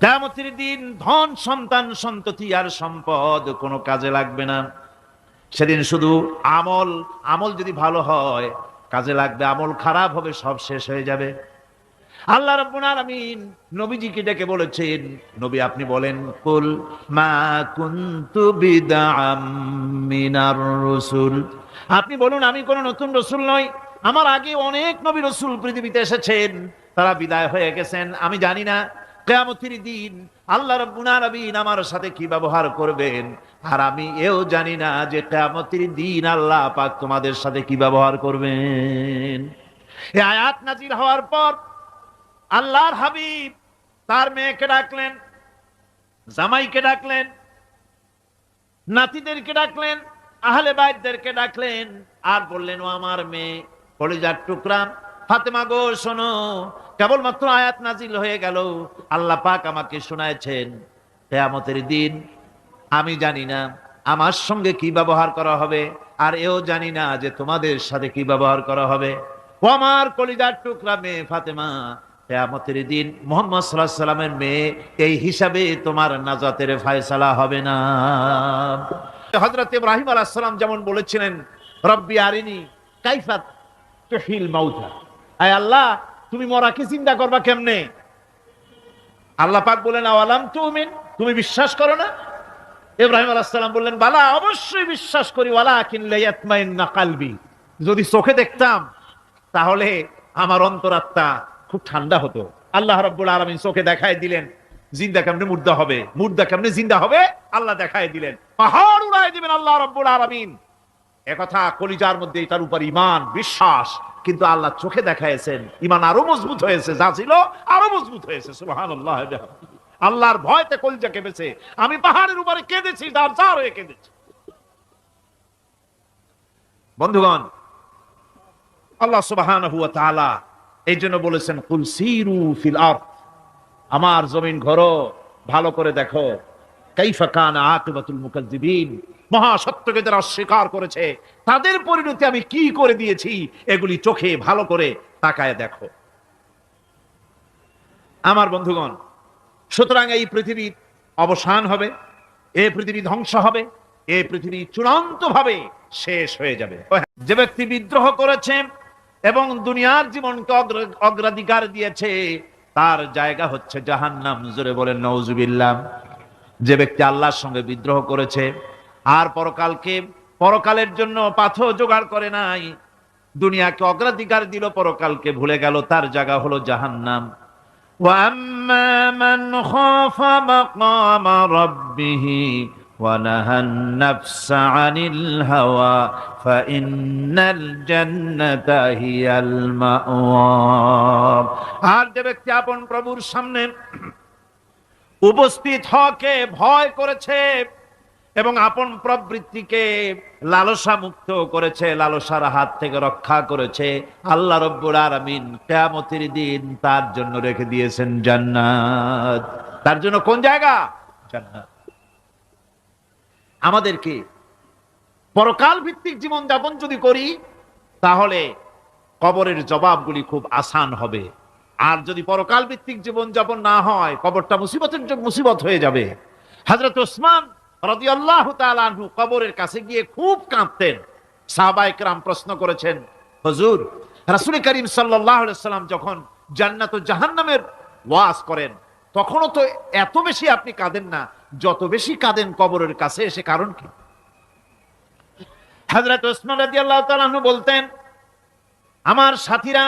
কিয়ামতের দিন ধন সন্তান সন্ততি আর সম্পদ কোনো কাজে লাগবে না। সেদিন শুধু আমল, আমল যদি ভালো হয় কাজে লাগবে, আমল খারাপ হবে সব শেষ হয়ে যাবে। আল্লাহ রাব্বুল আলামিন নবীজিকে ডেকে বলেছেন, নবী আপনি বলেন, কুল মা কুনতু বিদআম মিনার রাসূল, আপনি বলুন আমি কোন নতুন রাসূল নই, আমার আগে অনেক নবী রাসূল পৃথিবীতে এসেছেন, তারা বিদায় হয়ে গেছেন। আমি জানি না কিয়ামতের দিন আল্লাহ রাব্বুল আলামিন আমার সাথে কি ব্যবহার করবেন, আর আমি এও জানি না যে কিয়ামতের দিন আল্লাহ পাক তোমাদের সাথে কি ব্যবহার করবেন। এই আয়াত নাযিল হওয়ার পর আল্লাহর হাবিব তার মেয়েকে ডাকলেন, জামাইকে ডাকলেন, নাতিদেরকে ডাকলেন, আহলে বাইতদেরকে ডাকলেন, আর বললেন, ও আমার মেয়ে কলিজার টুকরা ফাতেমা গো শোনো, কেবলমাত্র আয়াত নাজিল হয়ে গেল, আল্লাহ পাক আমাকে শোনায়ছেন কিয়ামতের দিন আমি জানি না আমার সঙ্গে কি ব্যবহার করা হবে, আর এও জানি না যে তোমাদের সাথে কি ব্যবহার করা হবে। ও আমার কলিজার টুকরা মেয়ে ফাতেমা, কিয়ামতের দিন মুহাম্মদ সাল্লাল্লাহু আলাইহি সাল্লামের মেয়ে এই হিসাবে তোমার নাজাতের ফয়সালা হবে না। হযরত ইব্রাহিম আলাইহিস সালাম যেমন বলেছিলেন, রব্বি আরিনি কাইফা তুহিল মাউতা, আয় আল্লাহ তুমি মরাকে জিন্দা করবা কেমনে? আল্লাহ পাক বলেন, আওয়ালাম তুমিন, তুমি বিশ্বাস করো না? ইব্রাহিম আলাইহিস সালাম বললেন, বালা অবশ্যই বিশ্বাস করি, ওয়ালাকিন লায়াতমাইন্না কলবি, যদি চোখে দেখতাম তাহলে আমার অন্তরাত্মা খুব ঠান্ডা হতো। আল্লাহ রাব্বুল আলামিন চোখে দেখায় দিলেন জিন্দা কেমনে মুর্দা হবে, মুর্দা কেমনে জিন্দা হবে, আল্লাহ দেখায় দিলেন, পাহাড় উড়ায় দিবেন আল্লাহ রাব্বুল আলামিন। একথা কলিজার মধ্যে তার উপর ঈমান বিশ্বাস, কিন্তু আল্লাহ চোখে দেখায়ছেন, ঈমান আরো মজবুত হয়েছে, যা ছিল আরো মজবুত হয়েছে। সুবহানাল্লাহ, আল্লাহর ভয়তে কলিজা কেঁপেছে। আমি পাহাড়ের উপরে কেঁদেছি, দাঁড় চার হয়ে কেঁদেছি। বন্ধুগণ, আল্লাহ সুবহানাহু ওয়া তাআলা এই জন্য বলেছেন, কুল সিরু ফিল আরদ, আমার জমিন ঘোরো, ভালো করে দেখো, কাইফা কানা আকিবাতুল মুকাজ্জিবিন, মহা সত্যকে যারা অস্বীকার করেছে তাদের পরিণতি আমি কি করে দিয়েছি, এগুলি চোখে ভালো করে তাকায় দেখো। আমার বন্ধুগণ, সুতরাং এই পৃথিবীর অবসান হবে, এই পৃথিবী ধ্বংস হবে, এই পৃথিবী চূড়ান্তভাবে শেষ হয়ে যাবে। যে ব্যক্তি বিদ্রোহ করেছে এবং দুনিয়ার জীবনকে অগ্রাধিকার দিয়েছে তার জায়গা হচ্ছে জাহান্নাম। জোরে বলেন নাউজুবিল্লাহ। যে ব্যক্তি আল্লাহর সঙ্গে বিদ্রোহ করেছে আর পরকালের জন্য পাথর জোগাড় করে নাই, দুনিয়াকে অগ্রাধিকার দিল, পরকালকে ভুলে গেল, তার জায়গা হলো জাহান্নাম। وَأَمَّا مَنْ خَافَ مَقَامَ رَبِّهِ وَنَهَى النَّفْسَ عَنِ الْهَوَى فَإِنَّ الْجَنَّةَ هِيَ الْمَأْوَى। আর যে ব্যক্তি আপন প্রভুর সামনে উপস্থিত হওয়াকে ভয় করেছে এবং আপন প্রবৃত্তিকে লালসা মুক্ত করেছে, লালসার হাত থেকে রক্ষা করেছে, আল্লাহ রাব্বুল আলামিন কিয়ামতের দিন তার জন্য রেখে দিয়েছেন জান্নাত। তার জন্য কোন জায়গা? জান্নাত। আমাদেরকে পরকাল ভিত্তিক জীবন যাপন যদি করি তাহলে কবরের জবাবগুলি খুব আসান হবে, আর যদি পরকাল ভিত্তিক জীবন যাপন না হয় কবরটা মুসিবত হয়ে যাবে। হযরত ওসমান রাদিয়াল্লাহু তাআলা আনহু কবরের কাছে গিয়ে খুব কাঁদতেন। সাহাবায়ে কেরাম প্রশ্ন করেছেন, হুজুর, রাসূল করিম সাল্লাল্লাহু আলাইহি সাল্লাম যখন জান্নাত ও জাহান্নামের ওয়াজ করেন তখনও তো এত বেশি আপনি কাঁদেন না, যত বেশি কাঁদেন কবরের কাছে এসে, কারণ কি? হযরত ওসমান রাদিয়াল্লাহু তাআলা আনহু বলতেন, আমার সাথীরা,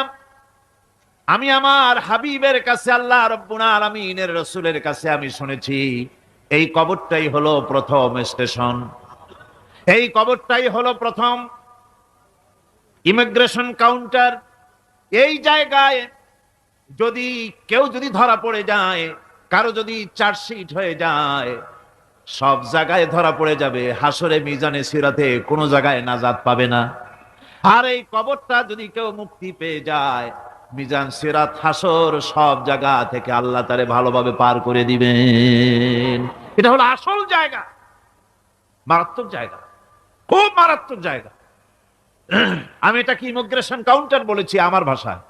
আমি আমার হাবিবের কাছে, আল্লাহ রাব্বুল আলামিনের রাসূলের কাছে আমি শুনেছি এই কবরটাই হলো প্রথম স্টেশন, এই কবরটাই হলো প্রথম ইমিগ্রেশন কাউন্টার। এই জায়গায় যদি কেউ ধরা পড়ে যায়, কারো যদি চার্জশিট হয়ে যায়, সব জায়গায় ধরা পড়ে যাবে, হাসরে মিজানে সিরাতে কোনো জায়গায় নাজাত পাবে না। আর এই কবরটা যদি কেউ মুক্তি পেয়ে যায়, মিজান সিরাত হাসর সব জায়গা থেকে আল্লাহ তারে ভালোভাবে পার করে দিবেন। এটা হলো আসল জায়গা, মারাত্মক জায়গা, খুব মারাত্মক জায়গা। আমি এটাকে ইমিগ্রেশন কাউন্টার বলেছি আমার ভাষায়।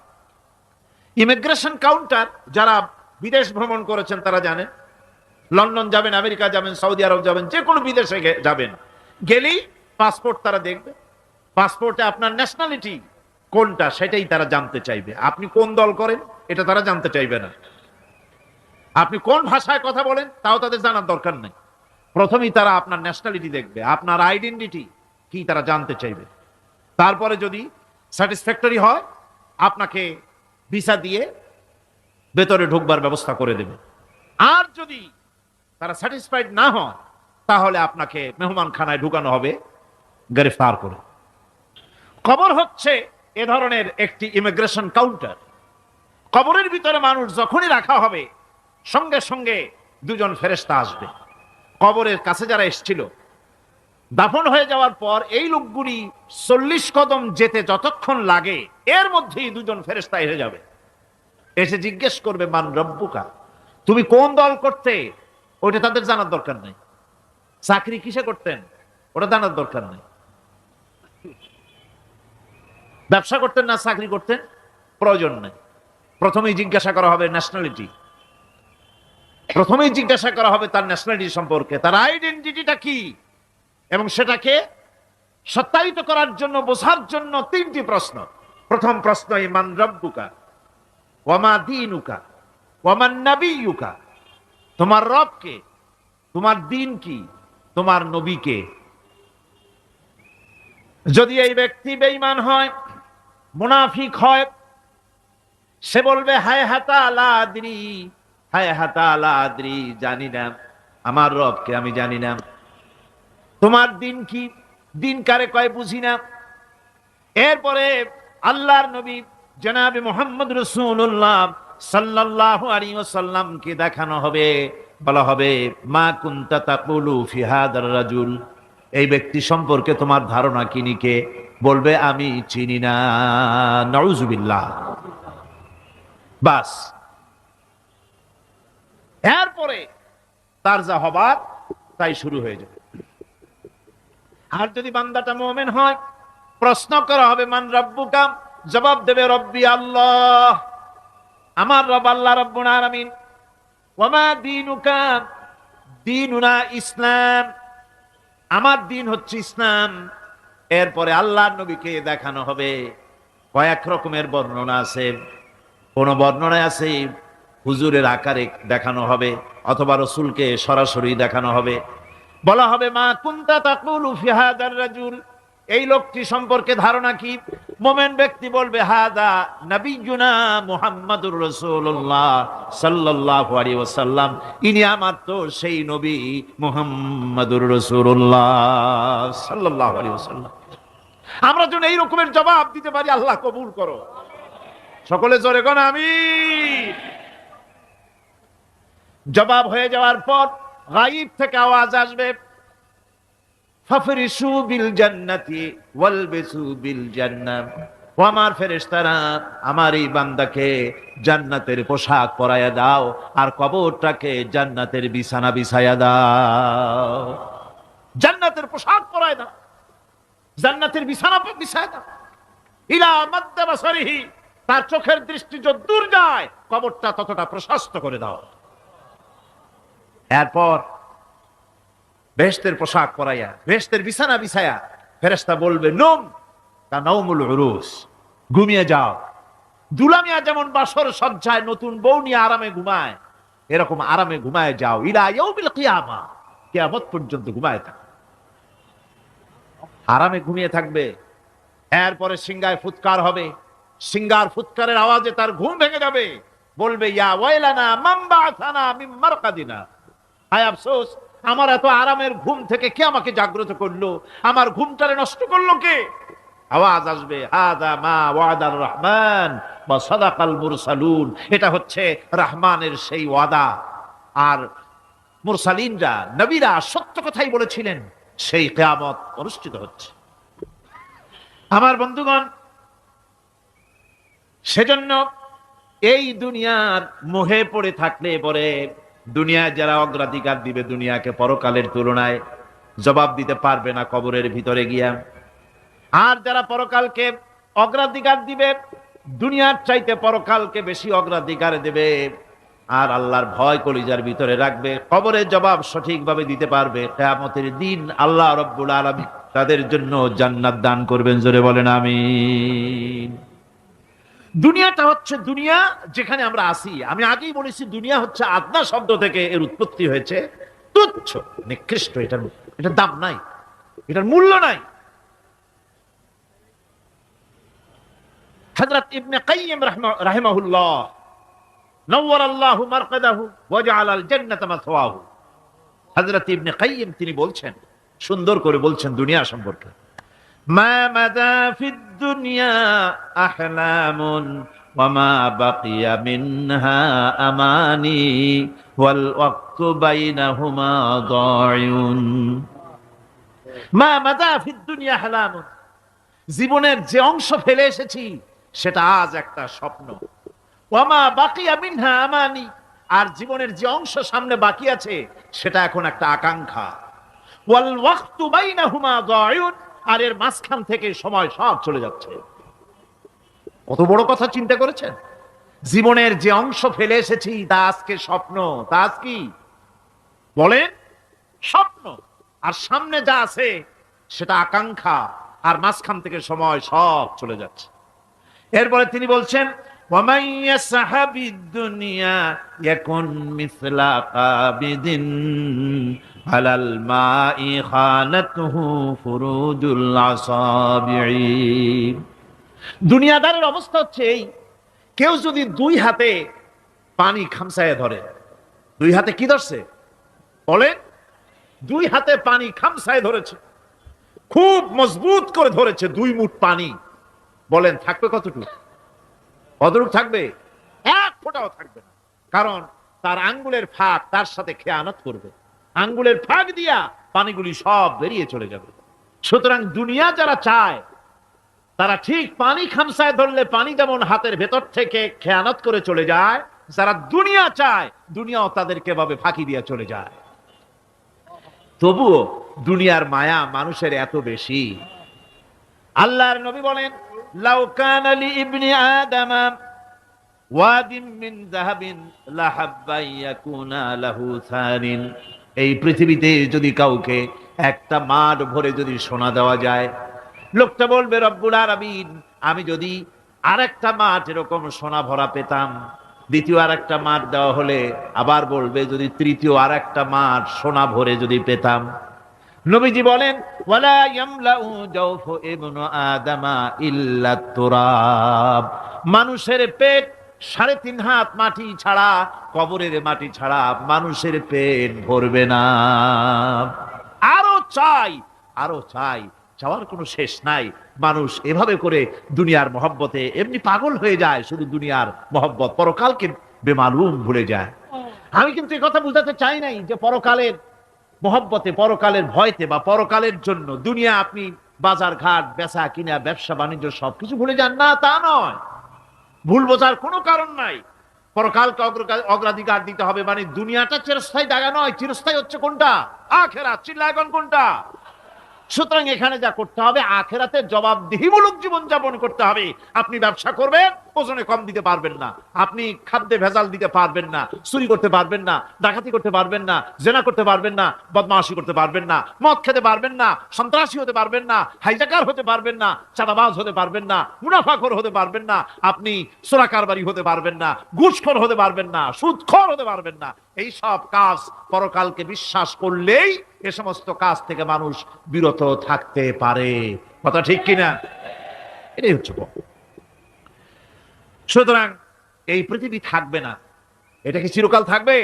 ইমিগ্রেশন কাউন্টার যারা বিদেশ ভ্রমণ করেছেন তারা জানেন। লন্ডন যাবেন, আমেরিকা যাবেন, সৌদি আরব যাবেন, যে কোনো বিদেশে যাবেন, গেলেই পাসপোর্ট তারা দেখবে। পাসপোর্টে আপনার ন্যাশনালিটি কোনটা সেটাই তারা জানতে চাইবে। আপনি কোন দল করেন এটা তারা জানতে চাইবে না। আপনি কোন ভাষায় কথা বলেন তাও তাদের জানার দরকার নেই। প্রথমেই তারা আপনার ন্যাশনালিটি দেখবে, আপনার আইডেন্টিটি কি তারা জানতে চাইবে। তারপরে যদি স্যাটিসফ্যাক্টরি হয় আপনাকে ভিসা দিয়ে ভেতরে ঢুকবার ব্যবস্থা করে দেবে। আর যদি তারা স্যাটিসফাইড না হয় তাহলে আপনাকে মেহমানখানায় ঢুকানো হবে গ্রেফতার করে। কবর হচ্ছে এ ধরনের একটি ইমিগ্রেশন কাউন্টার। কবরের ভিতরে মানুষ যখনই রাখা হবে সঙ্গে সঙ্গে দুজন ফেরেশতা আসবে। কবরের কাছে যারা এসেছিল দাফন হয়ে যাওয়ার পর এই লোকগুলি 40 কদম যেতে যতক্ষণ লাগে এর মধ্যেই দুজন ফেরেশতা এসে যাবে। এসে জিজ্ঞেস করবে, মান রব্বুকা, তুমি কোন দল করতে, ওইটা তাদের জানার দরকার নেই। চাকরি কিসে করতেন ওটা জানার দরকার নেই। ব্যবসা করতেন না চাকরি করতেন প্রয়োজন নেই। প্রথমেই জিজ্ঞাসা করা হবে ন্যাশনালিটি, প্রথমেই জিজ্ঞাসা করা হবে তার ন্যাশনালিটি সম্পর্কে, তার আইডেন্টিটিটা কি, এবং সেটাকে সত্যায়িত করার জন্য, বোঝার জন্য 3টি প্রশ্ন। প্রথম প্রশ্ন, মান রব্বুকা ওয়া মা দীনুকা ওয়া মান নাবিয়্যুকা, তোমার রব কে, তোমার দ্বীন কি, তোমার নবী কে। যদি এই ব্যক্তি বেঈমান হয়, মুনাফিক হয়, সে বলবে হায় হাতা লা আদরি, হায় হাতা লা আদরি, জানি না আমার রবকে, আমি জানি না। তোমার দিন কি, দিন কারে কয় বুঝি না। এরপরে আল্লাহর নবী জনাবে মুহাম্মদ রাসূলুল্লাহ সাল্লাল্লাহু আলাইহি ওয়াসাল্লামকে দেখানো হবে, বলা হবে মা কুনতা তাকুলু ফি হাদার রাজুল, এই ব্যক্তি সম্পর্কে তোমার ধারণা কি নিকে, বলবে আমি চিনি না। নাউযুবিল্লাহ। বাস, এরপরে তার যা হবার তাই শুরু হয়ে যাবে। আর যদি বান্দাটা মুমিন হয়, প্রশ্ন করা হবে মান রব্বুকা, জবাব দেবে রব্বি আল্লাহ, আমার রব আল্লাহ রাব্বুল আলামিন। ওয়া মা দীনুকা, দীনুনা ইসলাম, আমার দিন হচ্ছে ইসলাম। এরপরে আল্লাহর নবীকে দেখানো হবে। কয়েক রকমের বর্ণনা আছে। কোন বর্ণনায় আছে হুজুরের আকারে দেখানো হবে, অথবা রাসূলকে সরাসরি দেখানো হবে। বলা হবে মা কুনতা তাকুলু ফি হাদার রাজুল, এই লোকটি সম্পর্কে ধারণা কি। মুমিন ব্যক্তি বলবে হাদা নবিয়ুনা মুহাম্মাদুর রাসূলুল্লাহ সাল্লাল্লাহু আলাইহি ওয়াসাল্লাম, ইনি আমার তো সেই নবী মুহাম্মাদুর রাসূলুল্লাহ সাল্লাল্লাহু আলাইহি ওয়াসাল্লাম। আমরা যেন এই রকমের জবাব দিতে পারি, আল্লাহ কবুল করো। সকলে জোরে কোন আমিন। জবাব হয়ে যাওয়ার পর গায়ব থেকে আওয়াজ আসবে, ফাফরিশু বিল জান্নাতি ওয়ালবিসু বিল জান্নাহ, ও আমার ফেরেশতারা, আমার এই বান্দাকে জান্নাতের পোশাক পরায়া দাও আর কবরটাকে জান্নাতের বিছানা বিছায়া দাও। জান্নাতের পোশাক পরায় দাও, জান্নাতের বিছানা বিছায়া দাও। ইলা মাদ্দা বাসারিহি, তার চোখের দৃষ্টি যত দূর যায় কবরটা ততটা প্রশস্ত করে দাও। এরপর বেহেশতের পোশাক পরাইয়া, বেহেশতের বিছানা বিছায়া ফেরেশতা বলবে নুম কা নাউমুল উরুস, ঘুমিয়ে যাও। দুলামিয়া যেমন বাসর সজ্জায় নতুন বউ নিয়ে আরামে ঘুমায়, এরকম আরামে ঘুমায় যাও। ইলা ইয়াউমিল কিয়ামা, কিয়ামত পর্যন্ত ঘুমায় থাক, আরামে ঘুমিয়ে থাকবে। এরপরে সিংহায় ফুৎকার হবে, সিংহার ফুৎকারের আওয়াজে তার ঘুম ভেঙে যাবে। বলবে ইয়া ওয়াইলানা মান বাআসানা মিন মারকাদিনা, হায় আফসোস, আমার এত আরামের ঘুম থেকে কে আমাকে জাগ্রত করলো, আমার ঘুমটারে নষ্ট করলো কে। আওয়াজ আসবে হাদা মা ওয়াদার রহমান ওয়া সাদাকাল মুরসালুন, এটা হচ্ছে রহমানের সেই ওয়াদা, আর মুরসালিনরা নবীরা সত্য কথাই বলেছিলেন, সেই কিয়ামত অনুষ্ঠিত হচ্ছে। আমার বন্ধুগণ, সেজন্য এই দুনিয়ার মোহে পড়ে থাকলে পরে দুনিয়ায় যারা অগ্রাধিকার দিবে দুনিয়াকে পরকালের তুলনায়, জবাব দিতে পারবে না কবরের ভিতরে গিয়া। আর যারা পরকালকে অগ্রাধিকার দিবে, দুনিয়ার চাইতে পরকালকে বেশি অগ্রাধিকার দেবে, আর আল্লাহর ভয় কলিজার ভিতরে রাখবে, কবরের জবাব সঠিকভাবে দিতে পারবে, কিয়ামতের দিন আল্লাহ রাব্বুল আলামিন তাদের জন্য জান্নাত দান করবেন। জোরে বলেন আমিন। দুনিয়াটা হচ্ছে দুনিয়া যেখানে আমরা আছি। আমি আগেই বলেছি দুনিয়া হচ্ছে আদনা শব্দ থেকে এর উৎপত্তি হয়েছে। তুচ্ছ, নিকৃষ্ট, এটার দাম নাই, এটার মূল্য নাই। হযরত ইবনে কাইয়্যিম রাহিমাহুল্লাহ নওয়ারাল্লাহু মারকাদাহু ওয়া জাআলাল জান্নাতা মাসওয়াহু, হযরত ইবনে কাইয়্যিম তিনি বলছেন, সুন্দর করে বলছেন দুনিয়া সম্পর্কে, মা মাদা ফিদ দুনিয়া আহলামুন ওয়া মা বাকিয়া মিনহা আমানি ওয়াল ওয়াক্তু বাইনাহুমা দায়ুন। মা মাদা ফিদ দুনিয়া আহলামুন, জীবনের যে অংশ ফেলে এসেছি সেটা আজ একটা স্বপ্ন। ওয়া মা বাকিয়া মিনহা আমানি, আর জীবনের যে অংশ সামনে বাকি আছে সেটা এখন একটা আকাঙ্ক্ষা। ওয়াল ওয়াক্তু বাইনাহুমা দায়ুন, আর এর মাঝখান থেকে সময় সব চলে যাচ্ছে। কত বড় কথা চিন্তা করেছেন? জীবনের যে অংশ ফেলে এসেছি তা আজকে স্বপ্ন, তা আজ কি বলেন? স্বপ্ন। আর সামনে যা আছে সেটা আকাঙ্ক্ষা, আর মাঝখান থেকে সময় সব চলে যাচ্ছে। এরপরে তিনি বলছেন, ওয়ামান ইয়াসহাবিদ দুনিয়া ইয়াকুন মিসলা কাবিদিন আলাল মাই খানাতুহু ফুরুজুল আসাবিঈ। দুনিয়াদারের অবস্থা হচ্ছে এই, কেউ যদি দুই হাতে পানি খামসায় ধরে, দুই হাতে কি ধরছে বলেন? দুই হাতে পানি খামসায় ধরেছে, খুব মজবুত করে ধরেছে, 2 মুঠ পানি। বলেন থাকবে কতটুকু? কতটুকু থাকবে? 1 ফোঁটাও থাকবে না, কারণ তার আঙ্গুলের ফাঁক তার সাথে খেয়ানত করবে, আঙ্গুলের ফাঁক দিয়া পানিগুলি সব বেরিয়ে চলে যাবে। সুতরাং দুনিয়া যারা চায় তারা ঠিক পানি খামসায় ধরলে পানি যেমন হাতের ভেতর থেকে খেয়ানত করে চলে যায়, যারা দুনিয়া চায় দুনিয়াও তাদেরকে ভাবে ফাঁকি দিয়ে চলে যায়। তবুও দুনিয়ার মায়া মানুষের এত বেশি। আল্লাহর নবী বলেন, লাউ কানা লি ইবনি আদামা ওয়াদিন মিন যাহাবিন লাহাব্বা ইয়াকুনা লাহু সানিন। এই পৃথিবীতে যদি কাউকে একটা মাঠ ভরে যদি সোনা দেওয়া যায়, লোকটা বলবে রব্বুল আলামিন, আমি যদি আরেকটা মাঠ এরকম সোনা ভরা পেতাম। দ্বিতীয় আরেকটা মাঠ দেওয়া হলে আবার বলবে যদি তৃতীয় আরেকটা মাঠ সোনা ভরে যদি পেতাম। নবীজি বলেন, ওয়ালা ইয়ামলাউ জাওফু ইবনু আদামা ইল্লা তুরাব। মানুষের পেট 3.5 হাত মাটি ছাড়া, কবরের মাটি ছাড়া মানুষের পেট ভরবে না। আরো চাই, আরো চাই, চাওয়ার কোনো শেষ নাই। মানুষ এভাবে করে দুনিয়ার মহব্বতে এমনি পাগল হয়ে যায়, শুধু দুনিয়ার মহব্বত, পরকালকে বেমালুম ভুলে যায়। আমি কিন্তু এই কথা বুঝাতে চাই নাই যে পরকালের মহব্বতে, পরকালের ভয়তে বা পরকালের জন্য দুনিয়া আপনি বাজার ঘাট, বেচা কিনা, ব্যবসা বাণিজ্য সবকিছু ভুলে যান না, তা নয়। ভুল বোঝার কোনো কারণ নাই। পরকালকে অগ্রাধিকার দিতে হবে, মানে দুনিয়াটা চিরস্থায়ী জায়গা নয়। চিরস্থায়ী হচ্ছে কোনটা? আখিরাত। চিল্লায় এখন কোনটা? সুতরাং এখানে যা করতে হবে, আখিরাতে জবাবদিহিমূলক জীবন যাপন করতে হবে। আপনি ব্যবসা করবেন, ওজনে কম দিতে পারবেন না। আপনি খাদ্যে ভেজাল দিতে পারবেন না, চুরি করতে পারবেন না, ডাকাতি করতে পারবেন না, জেনা করতে পারবেন না, বদমাশি করতে পারবেন না, মদ খেতে পারবেন না, সন্ত্রাসী হতে পারবেন না, হাইজাকার হতে পারবেন না, চাঁদাবাজ হতে পারবেন না, মুনাফাখোর হতে পারবেন না, আপনি চোরা কারবারি হতে পারবেন না, ঘুষখোর হতে পারবেন না, সুদখোর হতে পারবেন না। এই সব কাজ পরকালকে বিশ্বাস করলেই এ সমস্ত কাজ থেকে মানুষ বিরত থাকতে পারে। কথা ঠিক কিনা? এটাই হচ্ছে। সুতরাং এই পৃথিবী থাকবে না, এটা কি চিরকাল থাকবে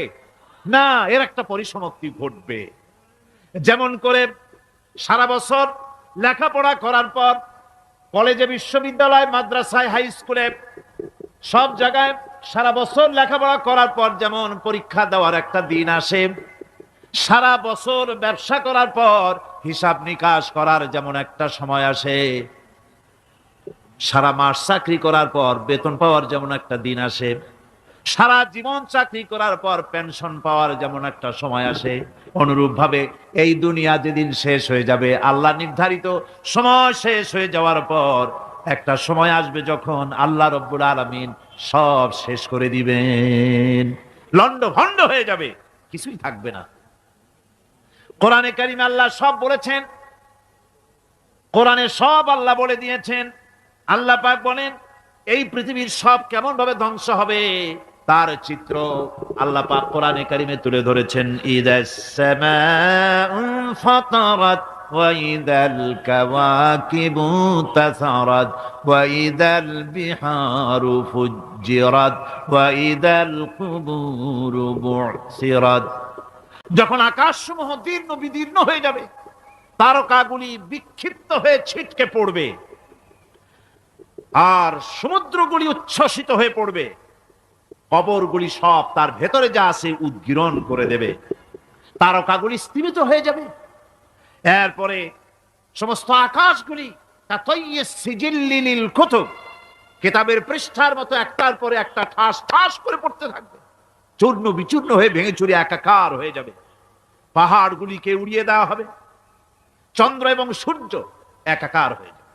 না? এর একটা পরিসমাপ্তি ঘটবে। যেমন করে সারা বছর লেখাপড়া করার পর কলেজে, বিশ্ববিদ্যালয়, মাদ্রাসায়, হাই স্কুলে, সব জায়গায় সারা বছর লেখাপড়া করার পর যেমন পরীক্ষা দেওয়ার একটা দিন আসে, সারা বছর ব্যবসা করার পর হিসাব নিকাশ করার যেমন একটা সময় আসে, সারা মাস চাকরি করার পর বেতন পাওয়ার যেমন একটা দিন আসে, সারা জীবন চাকরি করার পর পেনশন পাওয়ার যেমন একটা সময় আসে, অনুরূপ ভাবে এই দুনিয়া যেদিন শেষ হয়ে যাবে, আল্লাহ নির্ধারিত সময় শেষ হয়ে যাওয়ার পর একটা সময় আসবে যখন আল্লাহ রব্বুল আলামিন সব শেষ করে দিবেন। লন্ড ভন্ড হয়ে যাবে, কিছুই থাকবে না। কোরআনে কারিমে আল্লাহ সব বলেছেন, কোরআনে সব আল্লাহ বলে দিয়েছেন। আল্লাহ পাক বলেন এই পৃথিবীর সব কেমন ভাবে ধ্বংস হবে তার চিত্র আল্লাহ পাক কোরআনে কারিমে তুলে ধরেছেন। ইদাস সামাউ ফাতারাত ওয়া ইদাল কাওয়াকিবু তাসারাত ওয়া ইদাল বিহারু ফুজ্জিরাত ওয়া ইদাল কুবুরু বু'সিরাত। যখন আকাশসমূহ দীর্ণ বিদীর্ণ হয়ে যাবে, তারকাগুলি বিক্ষিপ্ত হয়ে ছিটকে পড়বে, আর সমুদ্রগুলি উচ্ছ্বসিত হয়ে পড়বে, কবরগুলি সব তার ভেতরে যা আছে উদ্গীরণ করে দেবে, তারকাগুলি স্থিমিত হয়ে যাবে। এরপরে সমস্ত আকাশগুলি সিজিল্লিল কুতুব, কিতাবের পৃষ্ঠার মতো একটার পরে একটা ঠাস ঠাস করে পড়তে থাকবে, চূর্ণ বিচূর্ণ হয়ে ভেঙে চুরে একাকার হয়ে যাবে। পাহাড়গুলিকে উড়িয়ে দেওয়া হবে, চন্দ্র এবং সূর্য একাকার হয়ে যাবে।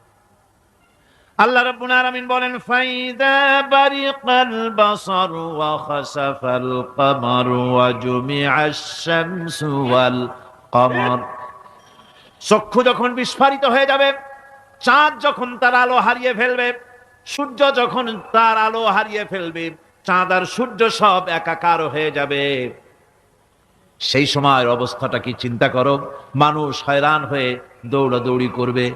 আল্লাহ রাব্বুল আলামিন বলেন ফাইদা বারিকাল বাসার ওয়া খাসাফাল কমার ওয়া জুমিআশ শামসু ওয়াল কমার। চক্ষু যখন বিস্ফারিত হয়ে যাবে, চাঁদ যখন তার আলো হারিয়ে ফেলবে, সূর্য যখন তার আলো হারিয়ে ফেলবে, চাঁদ আর সূর্য সব একাকার হয়ে যাবে। সেই সময়ের অবস্থাটা কি চিন্তা করো। মানুষ হয়রান হয়ে দৌড়াদৌড়ি করবে।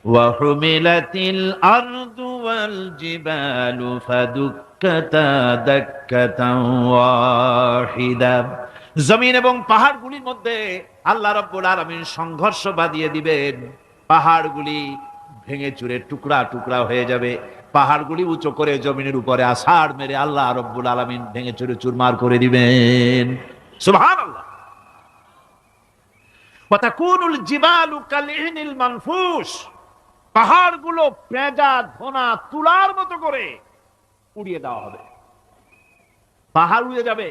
ওয়াহুমিলাতিল আরদু ওয়াল জিবালু ফাদুক্কাতা দাক্কাতান ওয়াহিদা। জমিন এবং পাহাড়গুলির মধ্যে আল্লাহ রাব্বুল আলামিন সংঘর্ষ বাঁধিয়ে দিবেন। পাহাড়গুলি ভেঙে চুরে টুকরা টুকরা হয়ে যাবে। পাহাড়গুলি উঁচু করে জমিনের উপরে আছাড় মেরে আল্লাহ রাব্বুল আলামিন ভেঙে চুরে চুরমার করে দিবেন। সুবহানাল্লাহ। ওয়া তাকুনুল জিবালু কালইহনিল মানফুস। পাহাড়গুলো পেঁজা ধোনা তুলার মতো করে উড়িয়ে দেওয়া হবে, পাহাড় উড়ে যাবে।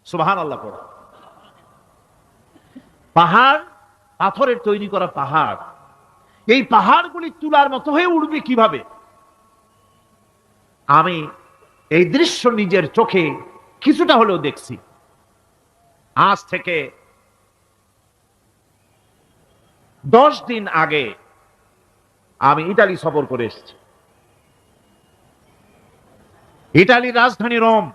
সুবহানাল্লাহ পড়ো। পাহাড় পাথরের তৈরি করা পাহাড়, এই পাহাড়গুলি তুলার মতো হয়ে উড়বে কিভাবে? আমি এই দৃশ্য নিজের চোখে কিছুটা হলেও দেখছি। আজ থেকে 10 দিন আগে আমি ইতালি সফর করে এসেছি। ইতালির রাজধানী রোম।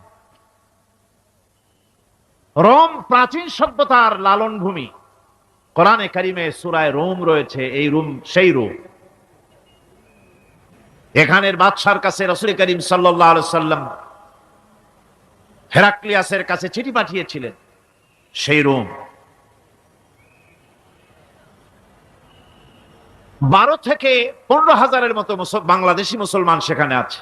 রোম প্রাচীন সভ্যতার লালন ভূমি। কোরআনে কারিমে সূরায়ে রোম রয়েছে। এই রোম সেই রোম। এখানের বাদশার কাছে রাসূল করিম সাল্লাল্লাহু আলাইহি সাল্লাম হেরাক্লিয়াসের কাছে চিঠি পাঠিয়েছিলেন। সেই রোম। 12 থেকে 15,000-এর মতো বাংলাদেশি মুসলমান সেখানে আছে।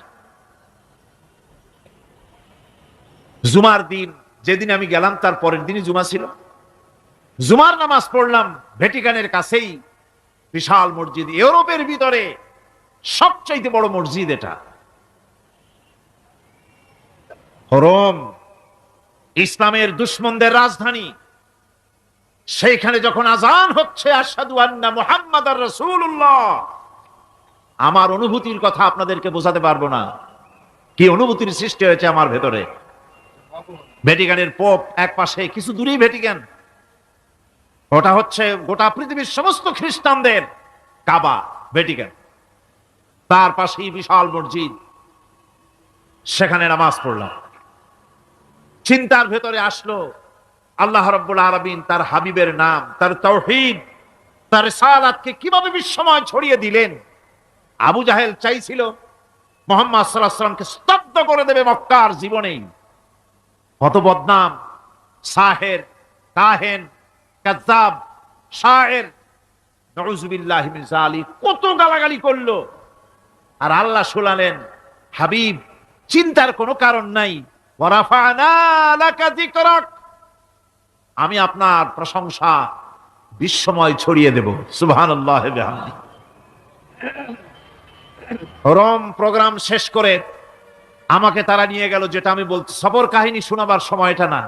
জুমার দিন, যেদিন আমি গেলাম তার পরের দিনই জুমা ছিল। জুমার নামাজ পড়লাম ভ্যাটিকানের কাছেই বিশাল মসজিদ, ইউরোপের ভিতরে সবচাইতে বড় মসজিদ এটা। রোম ইসলামের দুশমনদের রাজধানী। সেইখানে যখন আজান হচ্ছে আশহাদু আন্না মুহাম্মাদার রাসূলুল্লাহ, আমার অনুভূতির কথা আপনাদেরকে বোঝাতে পারবো না, কি অনুভূতির সৃষ্টি হয়েছে আমার ভেতরে। ভ্যাটিকানের পোপ এক পাশে, কিছু দূরেই ভ্যাটিকান। ওটা হচ্ছে গোটা পৃথিবীর সমস্ত খ্রিস্টানদের কাবা, ভ্যাটিকান। তার পাশেই বিশাল মসজিদ, সেখানে নামাজ পড়লাম। চিন্তার ভেতরে আসলো আল্লাহ রাব্বুল আলামিন তার হাবিবের নাম, তার তাওহীদ, তার রিসালাতকে কিভাবে বিশ্বময় ছড়িয়ে দিলেন। আবু জাহেল চাইছিল মুহাম্মদ সাল্লাল্লাহু আলাইহি ওয়াসাল্লামকে স্তব্ধ করে দেবে মক্কার জীবনেই। কত বদনাম, সাহের, কাহেন, কাযযাব, শায়ের, নাউযুবিল্লাহি মিন যালিক, কত গালাগালি করলো। আর আল্লাহ শুনালেন, হাবিব চিন্তার কোনো কারণ নাই, ওয়া রাফা'না লাকা যিকরাক, আমি আপনার প্রশংসা বিশ্বময় ছড়িয়ে দেব। সুবহানাল্লাহ ওয়া বিহামদিহি। রোম প্রোগ্রাম শেষ করে আমাকে তারা নিয়ে গেল, যেটা আমি বলছি সফর কাহিনী শোনাবার সময়টা না,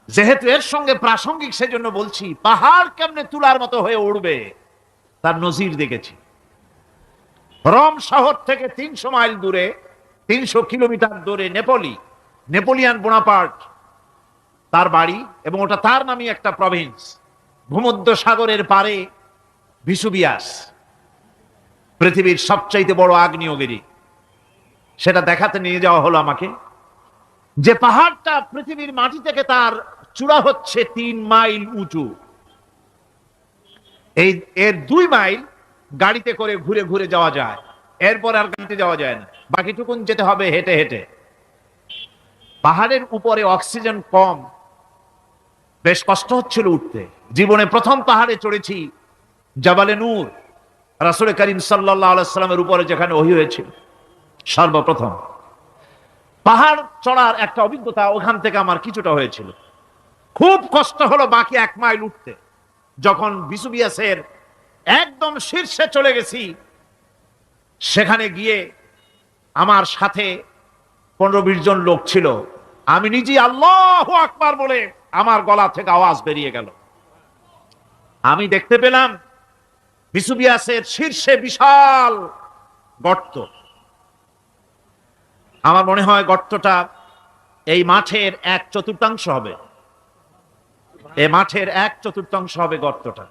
যেহেতু এর সঙ্গে প্রাসঙ্গিক সেজন্য বলছি। পাহাড় কেমনে তুলার মতো হয়ে উড়বে তার নজির দেখেছি। রোম শহর থেকে 300 মাইল দূরে, 300 কিলোমিটার দূরে নেপোলি, নেপোলিয়ান বোনাপার্ট তার বাড়ি, এবং ওটা তার নামে একটা প্রভিন্স। ভূমধ্য সাগরের পারে ভিসুবিয়াস, পৃথিবীর সবচাইতে বড় আগ্নেয়গিরি। সেটা দেখাতে নিয়ে যাওয়া হলো আমাকে। যে পাহাড়টা পৃথিবীর মাটি থেকে তার চূড়া হচ্ছে 3 মাইল উঁচু, এর 2 মাইল গাড়িতে করে ঘুরে ঘুরে যাওয়া যায়, এরপর আর গাড়িতে যাওয়া যায় না, বাকিটুকুন যেতে হবে হেঁটে হেঁটে। পাহাড়ের উপরে অক্সিজেন কম, বেশ কষ্ট হচ্ছিল উঠতে। জীবনে প্রথম পাহাড়ে চড়েছি, জাবালে নূর, রাসূল করিম সাল্লাল্লাহু আলাইহি সাল্লামের উপরে যেখানে ওহী হয়েছিল সর্বপ্রথম। পাহাড় চড়ার একটা অভিজ্ঞতা ওখান থেকে আমার কিছুটা হয়েছিল। খুব কষ্ট হলো বাকি 1 মাইল উঠতে। যখন ভিসুবিয়াসের একদম শীর্ষে চলে গেছি, সেখানে গিয়ে আমার সাথে 15-20 জন লোক ছিল। আমি নিজে আল্লাহু আকবার বলে আমার গলা থেকে আওয়াজ বেরিয়ে গেল। আমি দেখতে পেলাম ভিসুবিয়াসের শীর্ষে বিশাল গর্ত। আমার মনে হয় গর্তটা এই মাঠের 1/4 হবে। এই মাঠের 1/4 হবে গর্তটা।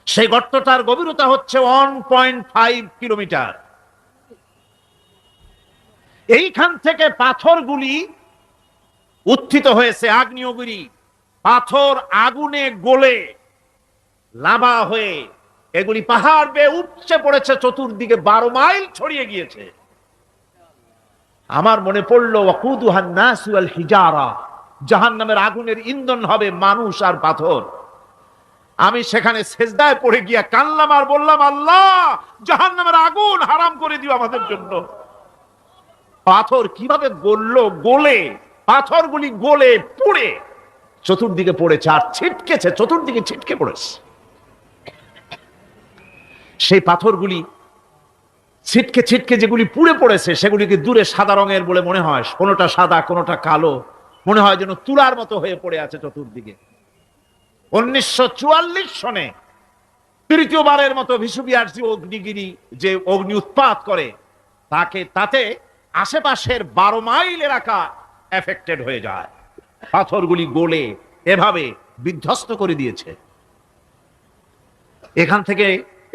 সেই গর্তটার গভীরতা হচ্ছে 1.5 কিলোমিটার। এইখান থেকে পাথরগুলি উত্থিত হয়েছে, আগ্নেয়গিরি পাথর আগুনে গলে লাভা হয়ে এগুলি পাহাড় বেয়ে উপচে পড়েছে, চতুর্দিকে 12 মাইল ছড়িয়ে গিয়েছে। আমার মনে পড়লো ওয়াকুদুহান নাস ওয়াল হিজারা, জাহান্নামের আগুনের ইন্ধন হবে মানুষ আর পাথর। আমি সেখানে সেজদায় পড়ে গিয়া কানলাম আর বললাম, আল্লাহ জাহান্নামের আগুন হারাম করে দিও আমাদের জন্য। পাথর কিভাবে গললো, গলে পাথরগুলি গলে পুড়ে চতুর্দিকে পড়েছে আর ছিটকেছে, চতুর্দিকে ছিটকে পড়েছে। সেই পাথরগুলি ছিটকে ছিটকে যেগুলি পুড়ে পড়েছে সেগুলিকে দূরে সাদা রঙের বলে মনে হয়, কোনোটা সাদা কোনোটা কালো, মনে হয় যেন তুলার মতো হয়ে পড়ে আছে চতুর্দিকে। 1944 সনে তৃতীয়বারের মতো ভিসুবিয়াস অগ্নিগিরি যে অগ্নি উৎপাত করে, তাতে আশেপাশের 12 মাইল এলাকা এফেক্টেড হয়ে যায়। পাথরগুলি গলে এভাবে বিধ্বস্ত করে দিয়েছে। এখান থেকে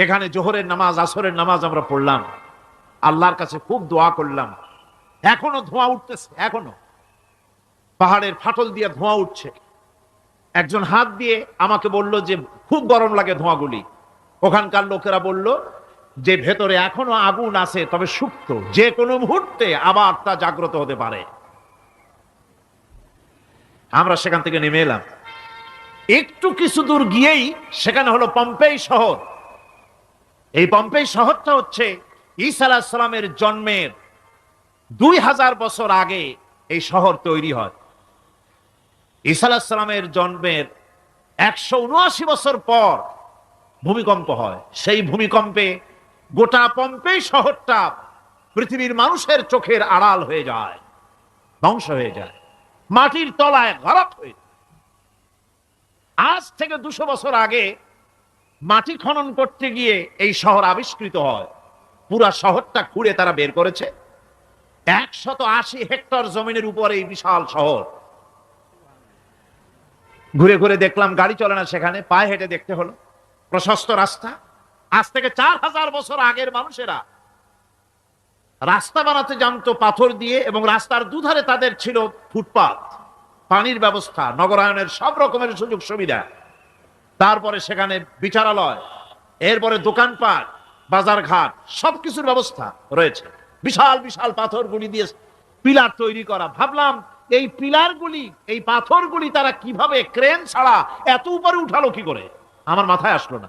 এখানে জোহরের নামাজ, আসরের নামাজ আমরা পড়লাম, আল্লাহর কাছে খুব দোয়া করলাম। এখনো ধোঁয়া উঠতেছে, এখনো পাহাড়ের ফাটল দিয়ে ধোঁয়া উঠছে। একজন হাত দিয়ে আমাকে বলল যে খুব গরম লাগে ধোঁয়াগুলি। ওখানকার লোকেরা বলল যে ভেতরে এখনো আগুন আছে, তবে সুপ্ত, যে কোনো মুহূর্তে আবার তা জাগ্রত হতে পারে। আমরা সেখান থেকে নেমে এলাম। একটু কিছু দূর গিয়েই সেখানে হলো পম্পেই শহর। এই পম্পেই শহরটা হচ্ছে ঈসা আলাইহিস সালামের জন্মের 2000 বছর আগে এই শহর তৈরি হয়। ঈসা আলাইহিস সালামের জন্মের 179 বছর পর ভূমিকম্প হয়। সেই ভূমিকম্পে গোটা পম্পেই শহরটা পৃথিবীর মানুষের চোখের আড়াল হয়ে যায়, ধ্বংস হয়ে যায়, মাটির তলায় গরক হয়ে যায়। আজ থেকে 200 বছর আগে মাটি খনন করতে গিয়ে এই শহর আবিষ্কৃত হয়। পুরা শহরটা খুঁড়ে তারা বের করেছে। 180 হেক্টর জমিনের উপরে এই বিশাল শহর। ঘুরে ঘুরে দেখলাম, গাড়ি চলে না সেখানে, পায়ে হেঁটে দেখতে হলো। প্রশস্ত রাস্তা। আজ থেকে 4000 বছর আগের মানুষেরা রাস্তা বানাতে জানতো পাথর দিয়ে, এবং রাস্তার দুধারে তাদের ছিল ফুটপাত, পানির ব্যবস্থা, নগরায়নের সব রকমের সুযোগ সুবিধা। তারপরে সেখানে বিচারালয়, এরপরে দোকানপাট, বাজার ঘাট, সবকিছুর ব্যবস্থা রয়েছে। বিশাল বিশাল পাথরগুলি দিয়ে পিলার তৈরি করা। ভাবলাম এই পিলারগুলি, এই পাথরগুলি তারা কিভাবে ক্রেন ছাড়া এত উপরে উঠালো কি করে, আমার মাথায় আসলো না।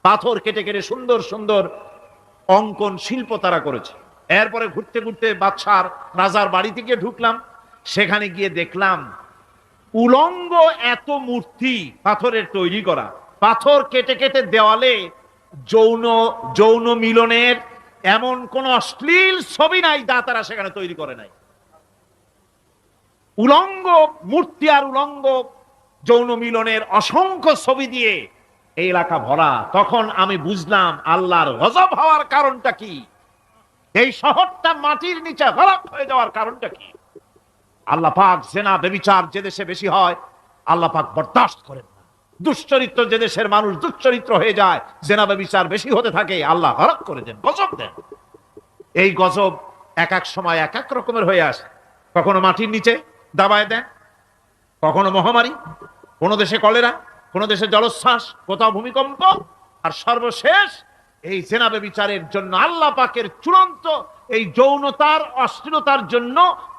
পাথর কেটে কেটে সুন্দর সুন্দর অঙ্কন শিল্প তারা করেছে। এরপরে ঘুরতে ঘুরতে বাদশার রাজার বাড়িতে গিয়ে ঢুকলাম। সেখানে গিয়ে দেখলাম উলঙ্গ এত মূর্তি পাথরের তৈরি করা। পাথর কেটে কেটে দেওয়ালে যৌন মিলনের এমন কোন অশ্লীল ছবি নাই যা তারা সেখানে তৈরি করে নাই। উলঙ্গ মূর্তি আর উলঙ্গ যৌন মিলনের অসংখ্য ছবি দিয়ে এই এলাকা ভরা। তখন আমি বুঝলাম আল্লাহর গজব হওয়ার কারণটা কি, এই শহরটা মাটির নিচে গরক হয়ে যাওয়ার কারণটা কি। আল্লাহ পাক জেনা ব্যভিচার যে দেশে বেশি হয় আল্লাহ পাক বরদাস্ত করেন না। দুশ্চরিত্র যে দেশের মানুষ দুশ্চরিত্র হয়ে যায়, জেনা ব্যভিচার বেশি হতে থাকে, আল্লাহ হরক করে দেন, গজব দেন। এই গজব এক এক সময় এক এক রকমের হয়ে আসে। কখনো মাটির নিচে দাবায় দেন, কখনো মহামারী, কোন দেশে কলেরা, কোন দেশে জলোচ্ছ্বাস, কোথাও ভূমিকম্প, আর সর্বশেষ এই জেনা ব্যভিচারের জন্য আল্লাহ পাকের চূড়ান্ত, এই যৌনতার অশ্লীলতার জন্য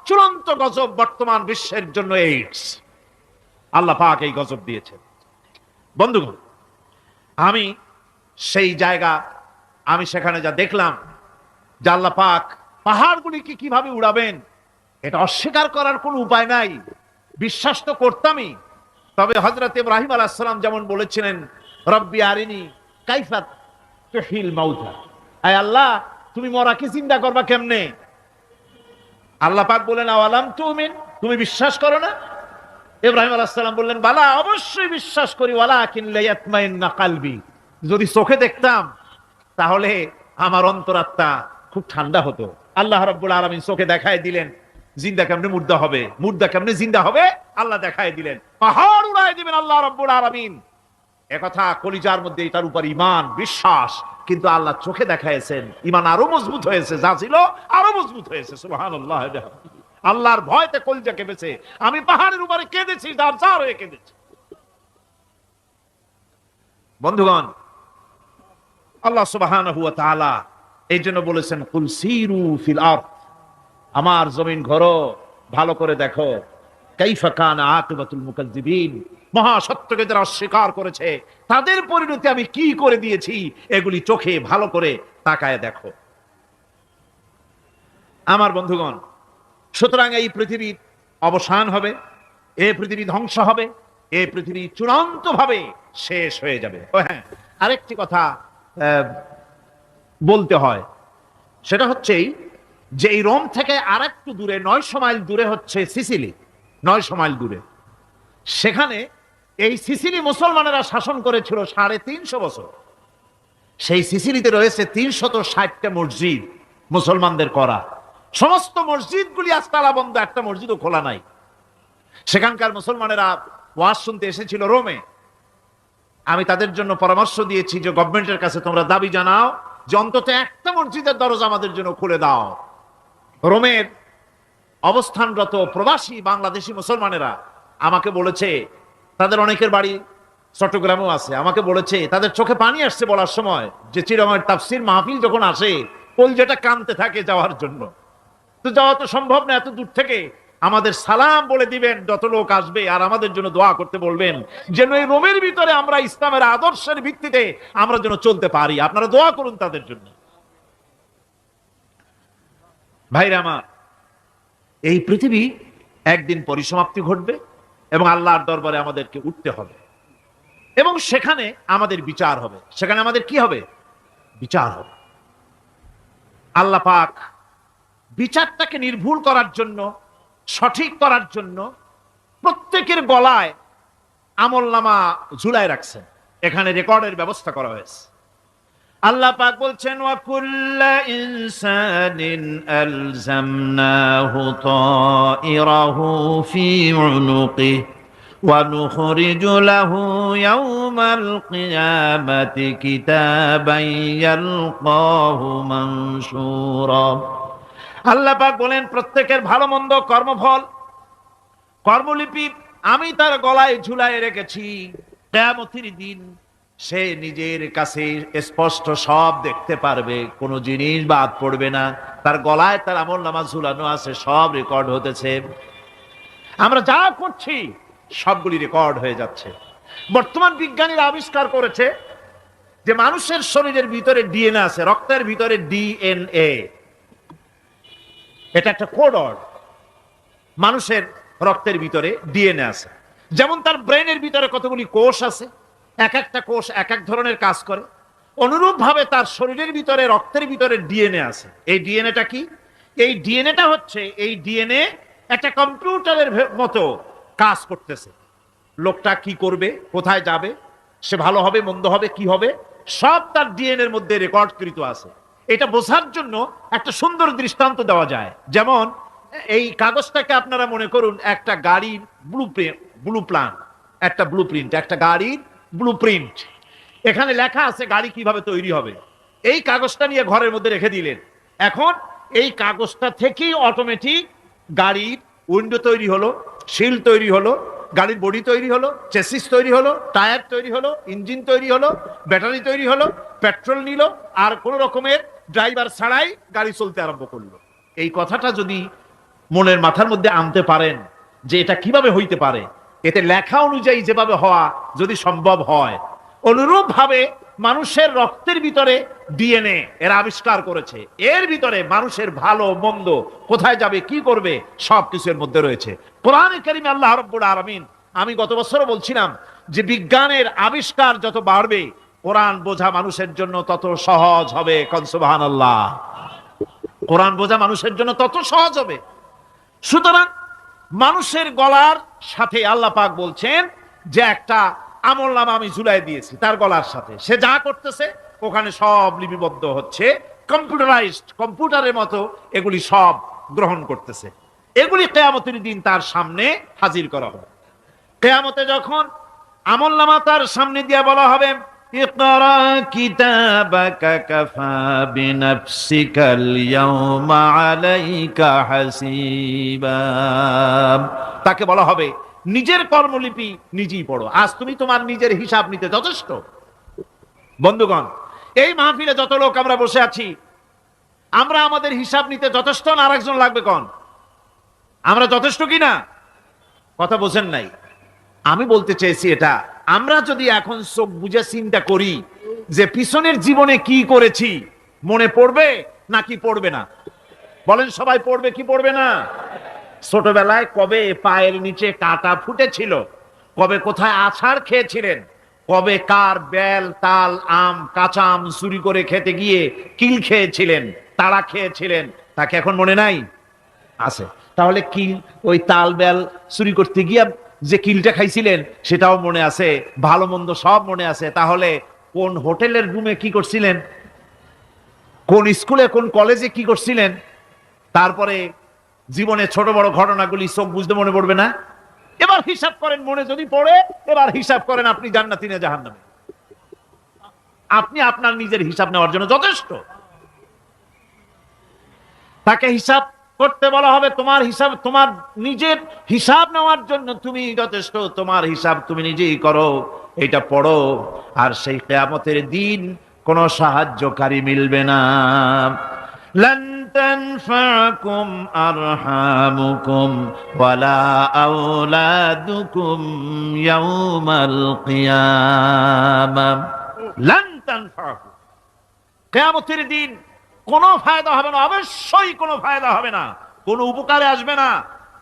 চূড়ান্ত গজব বর্তমান বিশ্বের জন্য এইডস। আল্লাহ পাক এই গজব দিয়েছেন। বন্ধুগণ, আমি সেই জায়গা, আমি সেখানে যা দেখলাম যে আল্লাহ পাক পাহাড়গুলিকে কিভাবে উড়াবেন, এটা অস্বীকার করার কোনো উপায় নাই, বিশ্বাস তো করতামই। তবে হযরত ইব্রাহিম আলাইহিস সালাম যেমন বলেছিলেন, রব্বি আরিনি কাইফা তুহিল মাউতা, আয় আল্লাহ তুমি মরাকে জিন্দা করবা কেমনে? আল্লাহ পাক বলেন, আওয়ালাম তুমিন, তুমি বিশ্বাস করো না? ইব্রাহিম আলাইহিস সালাম বললেন, বালা, অবশ্যই বিশ্বাস করি, ওয়ালাকিন লিয়াতমাইন্না কলবি, যদি চোখে দেখতাম তাহলে আমার অন্তরাত্মা খুব ঠান্ডা হতো। আল্লাহ রাব্বুল আলামিন চোখে দেখায় দিলেন জিন্দা কেমনে মুর্দা হবে, মুর্দা কেমনে জিন্দা হবে, আল্লাহ দেখায় দিলেন। পাহাড় উড়ায় দিবেন আল্লাহ রাব্বুল আলামিন। একথা কলিজার মধ্যে এটার উপর ঈমান বিশ্বাস, কিন্তু আল্লাহ চোখে দেখাইছেন, ঈমান আরো মজবুত হয়েছে, যা ছিল আরো মজবুত হয়েছে। সুবহানাল্লাহ। আল্লাহর ভয়তে কলিজা কেঁপেছে। আমি পাহাড়ের উপরে কেঁদেছি, যার যার হয়ে কেঁদেছি। বন্ধুগণ, আল্লাহ সুবহানাহু ওয়া তাআলা এই জন্য বলেছেন, কুল সিরু ফিল আরদ, আমার জমিন ঘোরো, ভালো করে দেখো, কাইফা কানা আকিবাতুল মুকাজ্জিবিন, মহাসত্যকে যারা অস্বীকার করেছে তাদের পরিণতি আমি কি করে দিয়েছি, এগুলি চোখে ভালো করে তাকায় দেখো। আমার বন্ধুগণ, সুতরাং এই পৃথিবীর অবসান হবে, এই পৃথিবী ধ্বংস হবে, এই পৃথিবী চূড়ান্ত ভাবে শেষ হয়ে যাবে। ও হ্যাঁ, আরেকটি কথা বলতে হয়, সেটা হচ্ছে যে এই রোম থেকে আর একটু দূরে 900 মাইল দূরে হচ্ছে সিসিলি। 900 মাইল দূরে, সেখানে এই সিসিলি মুসলমানেরা শাসন করেছিল 350 বছর। সেই সিসিলিতে রয়েছে 360টা মসজিদ মুসলমানদের করা। সমস্ত মসজিদগুলি আজ তালা বন্ধ, একটা মসজিদও খোলা নাই। সেখানকার মুসলমানেরা ওয়াজ শুনতে এসেছিল রোমে। আমি তাদের জন্য পরামর্শ দিয়েছি যে গভর্নমেন্টের কাছে তোমরা দাবি জানাও যে অন্তত একটা মসজিদের দরজা আমাদের জন্য খুলে দাও। রোমের অবস্থানরত প্রবাসী বাংলাদেশি মুসলমানেরা আমাকে বলেছে, তাদের অনেকের বাড়ি চট্টগ্রামেও আছে, আমাকে বলেছে তাদের চোখে পানি আসছে বলার সময় যে চিরময় তাফসীর মাহফিল যখন আসে কলজাটা কাঁদতে থাকে যাওয়ার জন্য। তো যাওয়া তো সম্ভব না এত দূর থেকে, আমাদের সালাম বলে দিবেন যত লোক আসবে, আর আমাদের জন্য দোয়া করতে বলবেন যেন এই রোমের ভিতরে আমরা ইসলামের আদর্শের ভিত্তিতে আমরা যেন চলতে পারি। আপনারা দোয়া করুন তাদের জন্য। ভাইরা আমার, এই পৃথিবী একদিন পরিসমাপ্তি ঘটবে এবং আল্লাহর দরবারে আমাদেরকে উঠতে হবে এবং সেখানে আমাদের বিচার হবে। সেখানে আমাদের কি হবে? বিচার হবে। আল্লাহ পাক বিচারটাকে নির্ভুল করার জন্য, সঠিক করার জন্য প্রত্যেকের গলায় আমলনামা ঝুলায় রাখছেন। এখানে রেকর্ডের ব্যবস্থা করা হয়েছে। আল্লাহ পাক বলছেন, ওয়া কুল্লা ইনসানিন আলজামনাহু তাইরাহু ফি উনুকি ওয়া নুখরিজু লাহু ইয়াওমাল কিয়ামাতি কিতাবান ইয়ালকাহু মানশুরা। আল্লাহ পাক বলেন, প্রত্যেকের ভালো মন্দ কর্মফল, কর্মলিপি আমি তার গলায় ঝুলায় রেখেছি। কিয়ামতের দিন সে নিজের কাছে স্পষ্ট সব দেখতে পারবে, কোনো জিনিস বাদ পড়বে না। তার গলায় তার আমলনামা ঝুলানো আছে, সব রেকর্ড হতেছে। আমরা যা করছি সবগুলি রেকর্ড হয়ে যাচ্ছে। বর্তমান বিজ্ঞানীরা আবিষ্কার করেছে যে মানুষের শরীরের ভিতরে ডিএনএ আছে, রক্তের ভিতরে ডিএনএ, এটা একটা কোড। মানুষের রক্তের ভিতরে ডিএনএ আছে। যেমন তার ব্রেনের ভিতরে কতগুলি কোষ আছে, এক একটা কোষ এক এক ধরনের কাজ করে, অনুরূপ ভাবে তার শরীরের ভিতরে রক্তের ভিতরে ডিএনএ আছে। এই ডিএনএটা কি? এই ডিএনএটা হচ্ছে, এই ডিএনএ একটা কম্পিউটারের মতো কাজ করতেছে। লোকটা কি করবে, কোথায় যাবে, সে ভালো হবে মন্দ হবে কি হবে, সব তার ডিএনএ এর মধ্যে রেকর্ডকৃত আছে। এটা বোঝার জন্য একটা সুন্দর দৃষ্টান্ত দেওয়া যায়। যেমন এই কাগজটাকে আপনারা মনে করুন একটা গাড়ির ব্লু প্রিন্ট, একটা গাড়ির ব্লু প্রিন্ট। এখানে লেখা আছে গাড়ি কিভাবে তৈরি হবে। এই কাগজটা নিয়ে ঘরের মধ্যে রেখে দিলেন। এখন এই কাগজটা থেকেই অটোমেটিক গাড়ির উইন্ডো তৈরি হলো, শিল তৈরি হলো, গাড়ির বডি তৈরি হলো, চেসিস তৈরি হলো, টায়ার তৈরি হলো, ইঞ্জিন তৈরি হলো, ব্যাটারি তৈরি হলো, পেট্রোল নিল, আর কোন রকমের ড্রাইভার ছাড়াই গাড়ি চলতে আরম্ভ করলো। এই কথাটা যদি মনের মাথার মধ্যে আনতে পারেন যে এটা কিভাবে হইতে পারে, এতে লেখা অনুযায়ী যেভাবে হওয়া যদি সম্ভব হয়, অনুরূপ ভাবে মানুষের রক্তের ভিতরে ডিএনএ এরা আবিষ্কার করেছে। এর ভিতরে মানুষের ভালো মন্দ, কোথায় যাবে, কি করবে, সবকিছু এর মধ্যে রয়েছে। কোরআনে কারিমে আল্লাহ রাব্বুল আলামিন, আমি গত বছরও বলছিলাম যে বিজ্ঞানের আবিষ্কার যত বাড়বে, কোরআন বোঝা মানুষের জন্য তত সহজ হবে। কোন সুবহানাল্লাহ। কোরআন বোঝা মানুষের জন্য তত সহজ হবে। সুতরাং মানুষের গলার সাথে আল্লাহ পাক বলছেন যে একটা আমলনামা আমি ঝুলাই দিয়েছি তার গলার সাথে, সে যা করতেছে ওখানে সব লিপিবদ্ধ হচ্ছে, কম্পিউটারাইজড, কম্পিউটারের মতো এগুলি সব গ্রহণ করতেছে। এগুলি কিয়ামতের দিন তার সামনে হাজির করা হবে। কিয়ামতে যখন আমলনামা তার সামনে দিয়ে বলা হবে, ইকরা কিতাবাকা কাফা বিনাফসিকাল ইয়াওমা আলাইকা হাসিবা, তাকে বলা হবে নিজের কর্মলিপি নিজেই পড়ো, আজ তুমি তোমার নিজের হিসাব নিতে যথেষ্ট। বন্ধুগণ, এই মাহফিলে যত লোক আমরা বসে আছি, আমরা আমাদের হিসাব নিতে যথেষ্ট না আরেকজন লাগবে? কোন আমরা যথেষ্ট কিনা? কথা বোঝেন নাই। আমি বলতে চেয়েছি এটা, আমরা যদি এখন চোখ বুঝে চিন্তা করি যে পিছনের জীবনে কি করেছি, মনে পড়বে নাকি পড়বে না? বলেন, সবাই পড়বে কি পড়বে না? ছোটবেলায় কবে পায়ের নিচে কাঁটা ফুটেছিল, কবে কোথায় আছাড় খেয়েছিলেন, কবে কার বেল, তাল, আম, কাঁচা আম চুরি করে খেতে গিয়ে কিল খেয়েছিলেন, তাড়া খেয়েছিলেন, তাকে এখন মনে নাই? আছে। তাহলে কিল, ওই তাল বেল চুরি করতে গিয়ে যে কিলটা খাইছিলেন সেটাও মনে আছে, ভালো মন্দ সব মনে আছে। তাহলে কোন হোটেলের রুমে কি করছিলেন, কোন স্কুলে কোন কলেজে কি করছিলেন, তারপরে জীবনে ছোট বড় ঘটনাগুলি চোখ বুঝতে মনে পড়বে না? এবার হিসাব করেন, মনে যদি পড়ে এবার হিসাব করেন আপনি জান্নাতি না জাহান্নামী। আপনি আপনার নিজের হিসাব নেওয়ার জন্য যথেষ্ট। তাকে হিসাব করতে বলা হবে, তোমার হিসাব, তোমার নিজের হিসাব নেওয়ার জন্য তুমি যথেষ্ট, তোমার হিসাব তুমি নিজেই করো, এটা পড়ো। আর সেই কিয়ামতের দিন কোনো সাহায্যকারী মিলবে না। লান তানফাকুম আরহামুকুম ওয়ালা আওলাদুকুম ইয়াউমাল কিয়ামা। লান তানফাকুম, কিয়ামতের দিন কোনো ফায়দা হবে না, অবশ্যই কোনো ফায়দা হবে না, কোনো উপকারে আসবে না।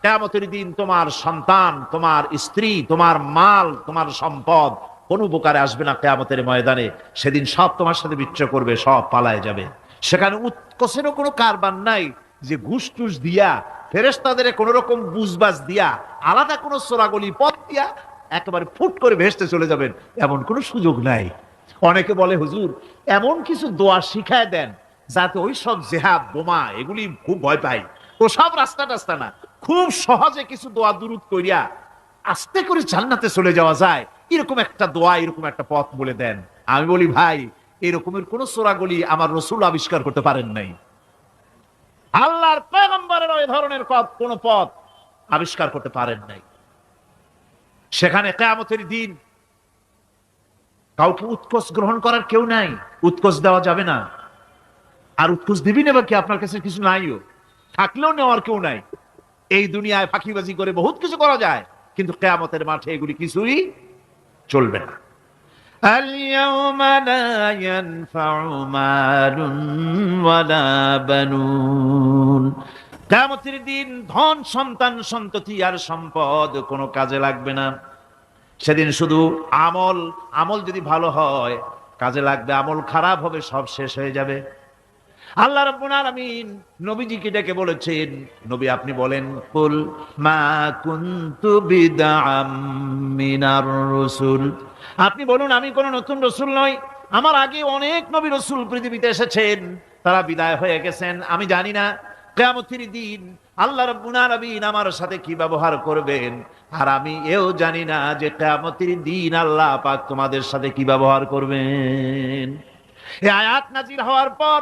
কিয়ামতের দিন তোমার সন্তান, তোমার স্ত্রী, তোমার মাল, তোমার সম্পদ কোনো উপকারে আসবে না। কিয়ামতের ময়দানে সেদিন সব তোমার সাথে বিচ্ছু করবে, সব পালায় যাবে। সেখানে উৎকোষেরও কোনো কারবার নাই যে ঘুষ টুস দিয়া, ফেরেশতাদের কোনো রকম বুঝবাজ দিয়া, আলাদা কোনো চোরাগলি পথ দিয়া একেবারে ফুট করে ভেসতে চলে যাবেন, এমন কোনো সুযোগ নাই। অনেকে বলে, হুজুর এমন কিছু দোয়া শিখায় দেন যাতে ওই সব জেহাদ, বোমা এগুলি খুব ভয় পাই, ও সব রাস্তা টাস্তা না, খুব সহজে কিছু দোয়া দুরূদ করিয়া আস্তে করে জান্নাতে চলে যাওয়া যায়, এরকম একটা দোয়া, এরকম একটা পথ বলে দেন। আমি বলি, ভাই এরকমের কোন চোরাগলি আমার রাসূল আবিষ্কার করতে পারেন নাই। আল্লাহর পয়গম্বরের ওই ধরনের কোন পথ আবিষ্কার করতে পারেন নাই। সেখানে কিয়ামতের দিন কাউকে উৎকোষ গ্রহণ করার কেউ নাই, উৎকোষ দেওয়া যাবে না। আর উৎকোষ দিবি নেবা কি? আপনার কাছে কিছু নাইও, থাকলেও নেওয়ার কেউ নাই। এই দুনিয়ায় ফাঁকিবাজি করে বহুত কিছু করা যায়, কিন্তু কিয়ামতের মাঠে এগুলি কিছুই চলবে না। اليوم لا ينفع مال ولا بنون, কিয়ামতের দিন ধন, সন্তান, সন্ততি আর সম্পদ কোনো কাজে লাগবে না। সেদিন শুধু আমল যদি ভালো হয় কাজে লাগবে, আমল খারাপ হবে সব শেষ হয়ে যাবে। আল্লাহ রাব্বুল আলামিন নবীজিকে ডেকে বলেছেন, নবী আপনি বলেন, কুল মা কুনতু বিদআম মিনার রাসূল, আপনি বলুন আমি কোন নতুন রাসূল নই, আমার আগে অনেক নবী রাসূল পৃথিবীতে এসেছেন, তারা বিদায় হয়ে গেছেন। আমি জানি না কিয়ামতের দিন আল্লাহ রাব্বুল আলামিন আমার সাথে কি ব্যবহার করবেন, আর আমি এও জানি না যে কিয়ামতের দিন আল্লাহ পাক তোমাদের সাথে কি ব্যবহার করবেন। এই আয়াত নাজিল হওয়ার পর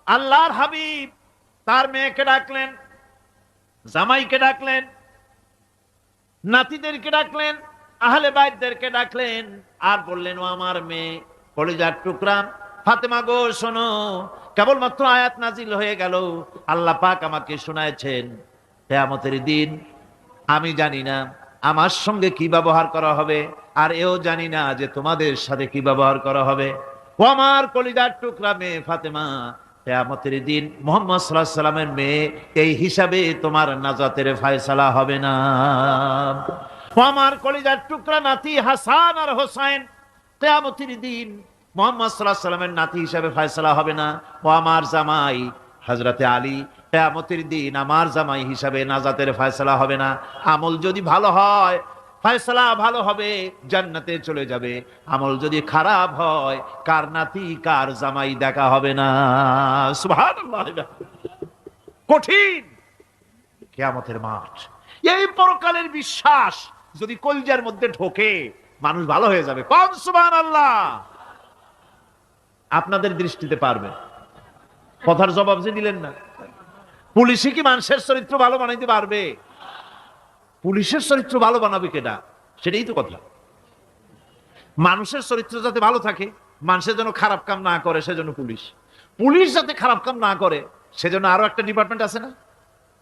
আল্লাহর হাবিব তার মেয়েকে ডাকলেন, জামাইকে ডাকলেন, নাতিদেরকে ডাকলেন, আহলে বাইতদেরকে ডাকলেন, আর বললেন, ও আমার মেয়ে কলিজার টুকরা ফাতেমা গো শোনো, কেবলমাত্র আয়াত নাজিল হয়ে গেল, আল্লাহ পাক আমাকে শোনায়ছেন কিয়ামতের দিন আমি জানি না আমার সঙ্গে কি ব্যবহার করা হবে, আর এও জানি না যে তোমাদের সাথে কি ব্যবহার করা হবে। ও আমার কলিজার টুকরা মেয়ে ফাতেমা, কিয়ামতের দিন মুহাম্মদ সাল্লাল্লাহু আলাইহি সাল্লামের মেয়ে এই হিসাবে তোমার নাজাতের ফয়সালা হবে না। ও আমার কলিজার টুকরা নাতি হাসান আর হোসেন, কিয়ামতের দিন মুহাম্মদ সাল্লাল্লাহু আলাইহি সাল্লামের নাতি হিসাবে ফয়সালা হবে না। ও আমার জামাই হযরতে আলী, কিয়ামতের দিন আমার জামাই হিসাবে নাজাতের ফয়সালা হবে না। আমল যদি ভালো হয় ফয়সালা ভালো হবে, জান্নাতে চলে যাবে। আমল যদি খারাপ হয় কার নাতি কার জামাই দেখা হবে না। সুবহানাল্লাহ। কঠিন কিয়ামতের মাঠ। এই পরকালের বিশ্বাস যদি কলজার মধ্যে ঢোকে মানুষ ভালো হয়ে যাবে। কোন সুবহানাল্লাহ। আপনাদের দৃষ্টিতে পারবে। কথার জবাব যে দিলেন না। পুলিশে কি মানুষের চরিত্র ভালো বানাইতে পারবে? পুলিশের চরিত্র ভালো বানাবে কেডা? সেটাই তো কথা। মানুষের চরিত্র যাতে ভালো থাকে, মানুষের যেন খারাপ কাম না করে, সেজন্য পুলিশ। পুলিশ যাতে খারাপ কাম না করে সেজন্য আরো একটা ডিপার্টমেন্ট আছে না?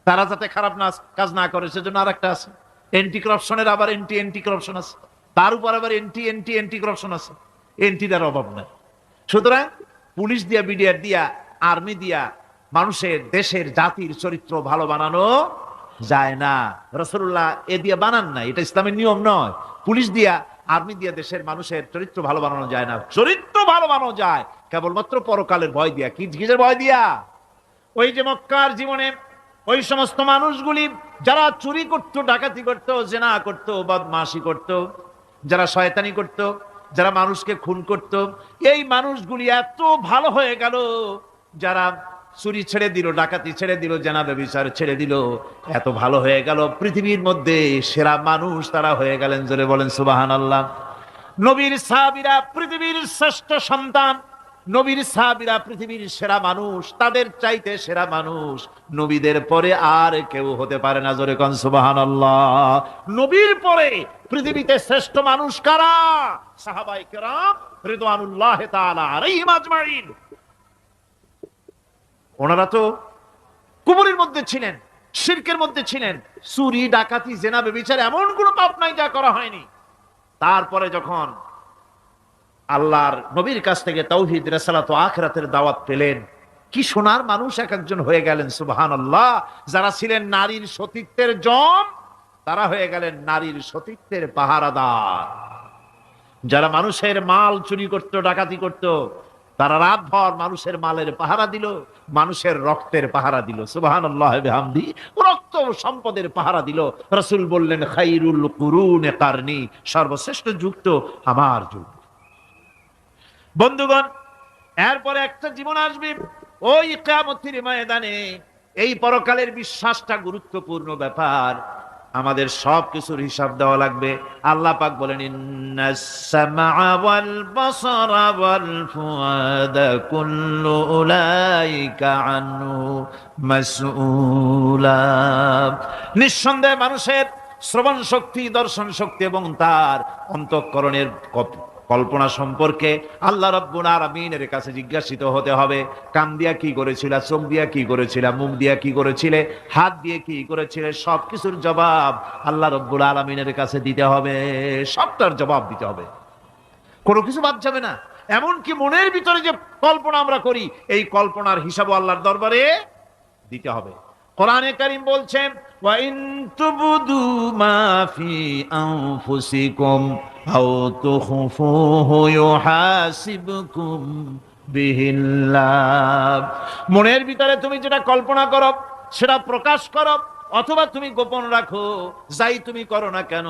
তারা যাতে খারাপ কাজ না করে সেজন্য আর একটা আছে। এন্টি করাপশনের আবার এন্টি করাপশন আছে, তার উপর আবার এন্টি করাপশন আছে। এন্টিটার অভাব নাই। সুতরাং পুলিশ দিয়া, বিডিআর দিয়া, আর্মি দিয়া মানুষের, দেশের, জাতির চরিত্র ভালো বানানো যায় না। রাসূলুল্লাহ এ দিয়ে বানান না, এটা ইসলামের নিয়ম নয়। পুলিশ দিয়া, আর্মি দিয়া দেশের মানুষের চরিত্র ভালো বানানো যায় না। চরিত্র ভালো বানানো যায় কেবলমাত্র পরকালের ভয় দিয়া। কি কিসের ভয় দিয়া? ওই যে মক্কার জীবনে ওই সমস্ত মানুষগুলি যারা চুরি করত, ডাকাতি করত, জিনা করত, বদমাশি করত, যারা শয়তানি করত, যারা মানুষকে খুন করত, এই মানুষগুলি এত ভালো হয়ে গেল, যারা চুরি ছেড়ে দিল, ডাকাতি ছেড়ে দিল, জিনা ব্যভিচার ছেড়ে দিল, এত ভালো হয়ে গেল, পৃথিবীর মধ্যে সেরা মানুষ তারা হয়ে গেলেন। জোরে বলেন সুবহানাল্লাহ। নবীর সাহাবীরা পৃথিবীর শ্রেষ্ঠ সন্তান, নবীর সাহাবীরা পৃথিবীর সেরা মানুষ, তাদের চাইতে সেরা মানুষ নবীদের পরে আর কেউ হতে পারে না। জোরে কোন সুবহানাল্লাহ। নবীর পরে পৃথিবীতে শ্রেষ্ঠ মানুষ কারা? সাহাবায়ে কেরাম রিদওয়ানুল্লাহ তাআলা আলাইহিম আজমাইন। ওনারা তো কুফরের মধ্যে ছিলেন, শিরকের মধ্যে ছিলেন, চুরি, ডাকাতি, জিনা, ব্যভিচার এমন কোনো পাপ নাই যা করা হয়নি। তারপরে যখন আল্লাহর নবীর কাছ থেকে তাওহীদ, রিসালাত ও আখিরাতের দাওয়াত পেলেন, কি সোনার মানুষ এক একজন হয়ে গেলেন। সুবহানাল্লাহ। যারা ছিলেন নারীর সতীত্বের জম, তারা হয়ে গেলেন নারীর সতীত্বের পাহারাদার। যারা মানুষের মাল চুরি করত, ডাকাতি করত, তারা রাতভর মানুষের মালের পাহারা দিল, মানুষের রক্তের পাহারা দিল। সুবহানাল্লাহ বিহামদি। রক্ত সম্পদের পাহারা দিল। রাসূল বললেন, খায়রুল কুরুনে কারনি, সর্বশ্রেষ্ঠ যুগ তো আমার যুগ। বন্ধুগণ, এরপরে একটা জীবন আসবে ওই কিয়ামতের ময়দানে। এই পরকালের বিশ্বাসটা গুরুত্বপূর্ণ ব্যাপার। আমাদের সবকিছুর হিসাব দেওয়া লাগবে। আল্লাহ পাক বলেন, ইন্নাস সামআ ওয়াল বাসারা ওয়াল ফুআদা কুল্লু উলাইকা আনহু মাসউলা। নিঃসন্দেহে মানুষের শ্রবণ শক্তি, দর্শন শক্তি এবং তার অন্তঃকরণের কল্পনা সম্পর্কে আল্লাহ রাব্বুল আলামিনের কাছে জিজ্ঞাসিত হতে হবে। কান দিয়া কি করেছিলা, চোখ দিয়া কি করেছিলা, মুখ দিয়া কি করেছিলে, হাত দিয়ে কি করেছিলে, সবকিছুর জবাব আল্লাহ রাব্বুল আলামিনের কাছে দিতে হবে। সবটার জবাব দিতে হবে, কোনো কিছু বাদ যাবে না। এমনকি মনের ভিতরে যে কল্পনা আমরা করি, এই কল্পনার হিসাবও আল্লাহর দরবারে দিতে হবে। কোরআনে কারীম বলছেন, ওয়া ইন তুবদু মা ফি আনফুসিকুম আও তুখফুহু ইউহাসিবকুম বিহিল্লাহ। মনের ভিতরে তুমি যেটা কল্পনা করো সেটা প্রকাশ করো, অথবা তুমি গোপন রাখো, যাই তুমি করো না কেন,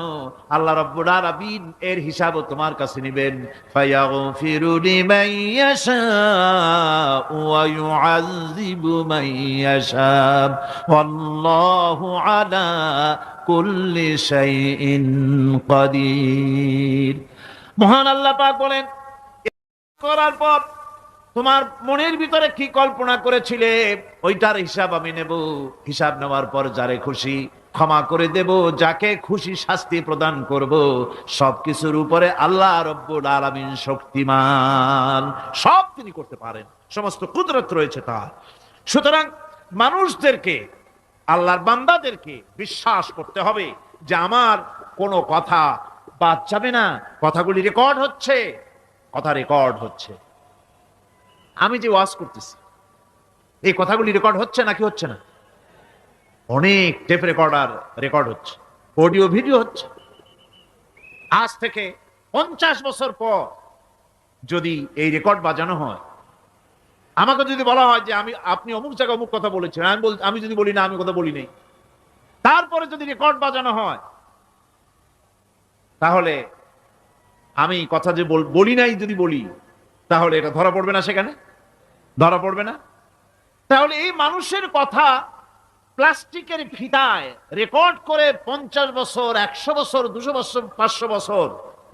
আল্লাহ রাব্বুল আলামিন এর হিসাবও তোমার কাছে নেবেন। ফায়াগফিরু লিমান ইয়াশাউ ওয়া ইউআযযিবু মান ইয়াশাউ ওয়াল্লাহু আলা কুল্লি শাইইন কাদির। মহান আল্লাহ পাক বলেন, করার পর তোমার মনের ভিতরে কি কল্পনা করেছিলে ওইটার হিসাব আমি নেব। হিসাব নেওয়ার পর যারে খুশি ক্ষমা করে দেব, যাকে খুশি শাস্তি প্রদান করব। সবকিছুর উপরে আল্লাহ রব্বুল আলামিন শক্তিমান, সব তিনি করতে পারেন, সমস্ত কুদরত রয়েছে তার। সুতরাং মানুষদেরকে, আল্লাহর বান্দাদেরকে বিশ্বাস করতে হবে যে আমার কোনো কথা বাদ যাবে না, কথাগুলি রেকর্ড হচ্ছে, কথা রেকর্ড হচ্ছে। আমি যে ওয়াজ করতেছি এই কথাগুলি রেকর্ড হচ্ছে নাকি হচ্ছে না? অনেক টেপ রেকর্ডার রেকর্ড হচ্ছে, অডিও ভিডিও হচ্ছে। আজ থেকে 50 বছর পর যদি এই রেকর্ড বাজানো হয়, আমাকে যদি বলা হয় যে আপনি অমুক জায়গায় অমুক কথা বলেছেন, আমি যদি বলি না আমি কথা বলি নাই, তারপরে যদি রেকর্ড বাজানো হয়, তাহলে আমি কথা যে বলি নাই যদি বলি, তাহলে এটা ধরা পড়বে না? সেখানে ধরা পড়বে না? তাহলে এই মানুষের কথা প্লাস্টিকের ফিতায় রেকর্ড করে 50 বছর, 100 বছর, 200 বছর, 500 বছর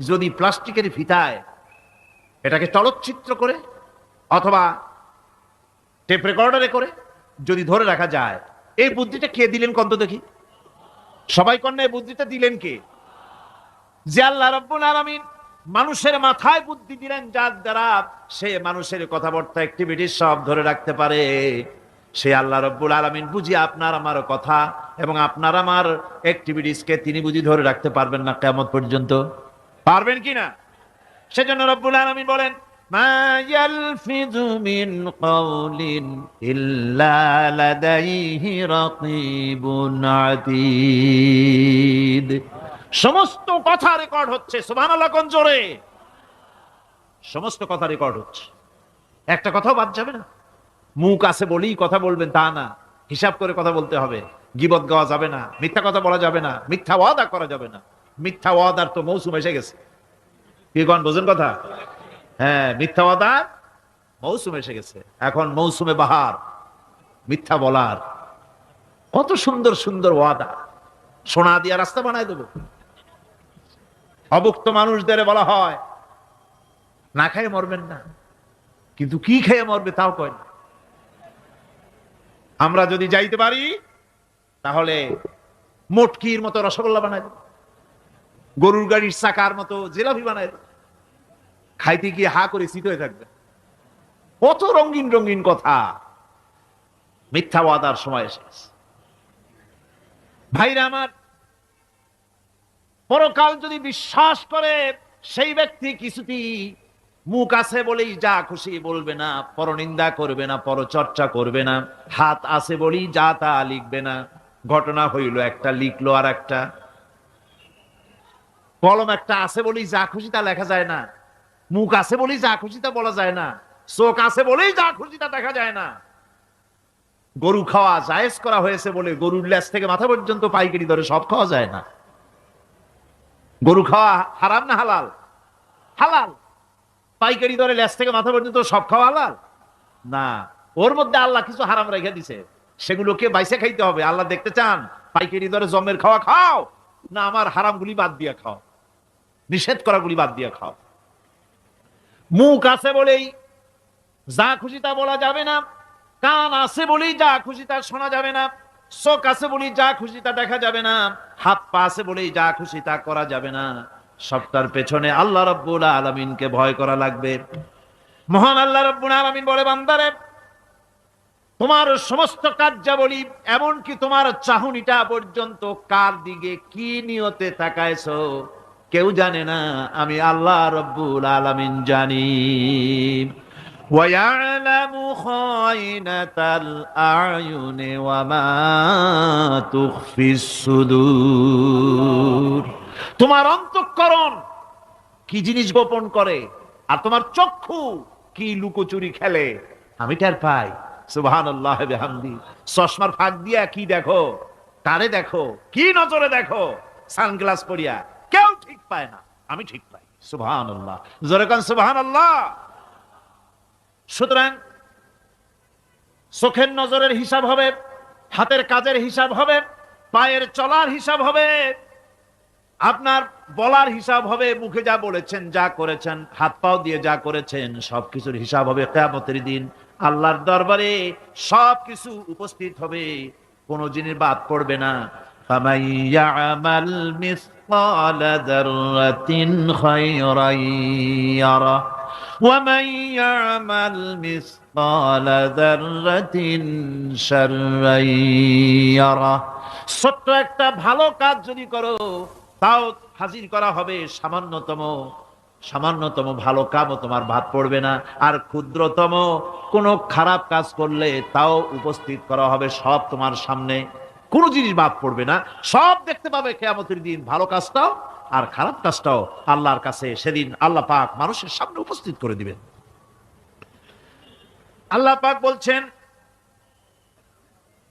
যদি প্লাস্টিকের ফিতায় এটাকে চলচ্চিত্র করে অথবা টেপ রেকর্ডারে করে যদি ধরে রাখা যায়, এই বুদ্ধিটা কে দিলেন কন্ত দেখি? সবাই কন্যা এই বুদ্ধিটা দিলেন কে? যে আল্লাহ রাব্বুল আলামিন মানুষের মাথায় বুদ্ধি দিলেন, যার দ্বারা সে মানুষের কথাবার্তা অ্যাক্টিভিটি সব ধরে রাখতে পারে। সে আল্লাহ রাব্বুল আলামিন বুঝি আপনার আমার কথা এবং আপনার আমার অ্যাক্টিভিটিসকে তিনি বুঝি ধরে রাখতে পারবেন না কিয়ামত পর্যন্ত? পারবেন কিনা? সেজন্য রাব্বুল আলামিন বলেন, মা ইয়ালফিযু মিন কাওলিন ইল্লা লাদাইহি রাকিবুন আতীদ। সমস্ত কথা রেকর্ড হচ্ছে। সুবহানাল্লাহ কোন জোরে! সমস্ত কথা রেকর্ড হচ্ছে, একটা কথাও বাদ যাবে না। মুখ আছে বলেই কথা বলবেন তা না, হিসাব করে কথা বলতে হবে। গীবত গাওয়া যাবে না, মিথ্যা কথা বলা যাবে না, মিথ্যা ওয়াদা করা যাবে না। মিথ্যা ওয়াদার তো মৌসুম এসে গেছে। কি কোন বোঝেন কথা? হ্যাঁ, মিথ্যা ওয়াদার মৌসুম এসে গেছে। এখন মৌসুমে বাহার মিথ্যা বলার। কত সুন্দর সুন্দর ওয়াদা, সোনা দিয়া রাস্তা বানায় দেব। অভুক্ত মানুষদের বলা হয় না খেয়ে মরবেন না, কিন্তু কি খেয়ে মরবে তাও কয় না। আমরা যদি যাইতে পারি তাহলে মটকির মতো রসগোল্লা বানায় দেব, গরুর গাড়ির চাকার মতো জিলাপি বানায় দেব, খাইতে গিয়ে হা করে শীত হয়ে থাকবে। কত রঙিন রঙিন কথা। মিথ্যা ওয়াদার সময় এসেছে। ভাইরা আমার, পরকাল যদি বিশ্বাস করে সেই ব্যক্তি কিছুতেই মুখ আছে বলেই যা খুশি বলবে না, পরনিন্দা করবে না, পরচর্চা করবে না, হাত আছে বলেই যা তা লিখবে না। ঘটনা হইল একটা, লিখলো আর একটা। কলম একটা আছে বলেই যা খুশি তা লেখা যায় না, মুখ আছে বলেই যা খুশি তা বলা যায় না, চোখ আছে বলেই যা খুশি তা দেখা যায় না। গরু খাওয়া জায়েজ করা হয়েছে বলে গরুর লেজ থেকে মাথা পর্যন্ত পাইকারি দরে সব খাওয়া যায় না। গরু খাওয়া হারাম না হালাল? হালাল। পাইকারি দরে লেজ থেকে মাথা পর্যন্ত সব খাওয়া হালাল না। ওর মধ্যে আল্লাহ কিছু হারাম রেখে দিছে, সেগুলোকে বাইসে খাইতে হবে। আল্লাহ দেখতে চান পাইকারি দরে জমের খাওয়া খাও না আমার হারামগুলি বাদ দিয়ে খাও, নিষেধ করাগুলি বাদ দিয়ে খাও। মুখ আছে বলেই যা খুশি তা বলা যাবে না, কান আছে বলেই যা খুশি তা শোনা যাবে না, চোখ আছে বলেই যা খুশি তা দেখা যাবে না, হাত পা আছে বলেই যা খুশি তা করা যাবে না। সবটার পেছনে আল্লাহ রাব্বুল আলামিনকে ভয় করা লাগবে। মহান আল্লাহ রাব্বুল আলামিন বলে, বান্দারে তোমার সমস্ত কার্যাবলী এমনকি তোমার চাহনিটা পর্যন্ত কার দিকে কি নিয়তে তাকায়ছো কেউ জানে না, আমি আল্লাহ রাব্বুল আলামিন জানি। وَيَعْلَمُ خَائِنَةَ الْأَعْيُنِ وَمَا تُخْفِي الصُّدُورُ। তোমার অন্তঃকরণ কি জিনিস গোপন করে আর তোমার চক্ষু কি লুকোচুরি খেলে আমি টের পাই। সুবহানাল্লাহ বিহামদি। চশমার ফাঁক দিয়া কি দেখো কারে দেখো, কি নজরে দেখো, সানগ্লাস পরিয়া কেউ ঠিক পায় না, আমি ঠিক পাই। সুবহানাল্লাহ, জোরে কান সুবহানাল্লাহ। সুতরাং চোখের নজরের হিসাব হবে, হাতের কাজের হিসাব হবে, পায়ের চলার হিসাব হবে, আপনার বলার হিসাব হবে, মুখে যা বলেছেন, যা করেছেন, হাত পাও দিয়ে যা করেছেন, সবকিছুর হিসাব হবে কিয়ামতের দিন। আল্লাহর দরবারে সবকিছু উপস্থিত হবে, কোনো জিনিস বাদ পড়বে না। ফামান ইয়ামাল মিসকালা যাররাতিন খায়রান ইয়ারা ওয়া মান ইয়ামাল মিসকালা যাররাতিন শাররান ইয়ারা। ছোট্ট একটা ভালো কাজ যদি করো, তাও হাজির করা হবে সামান্যতম ভালো কামও তোমার বাদ পড়বে না। আর ক্ষুদ্রতম কোনো খারাপ কাজ করলে তাও উপস্থিত করা হবে, সব তোমার সামনে, কোনো জিনিস বাদ পড়বে না, সব দেখতে পাবে কিয়ামতের দিন। ভালো কাজটাও আর খারাপ কাজটাও আল্লাহর কাছে সেদিন আল্লাহ পাক মানুষের সামনে উপস্থিত করে দিবেন। আল্লাহ পাক বলছেন,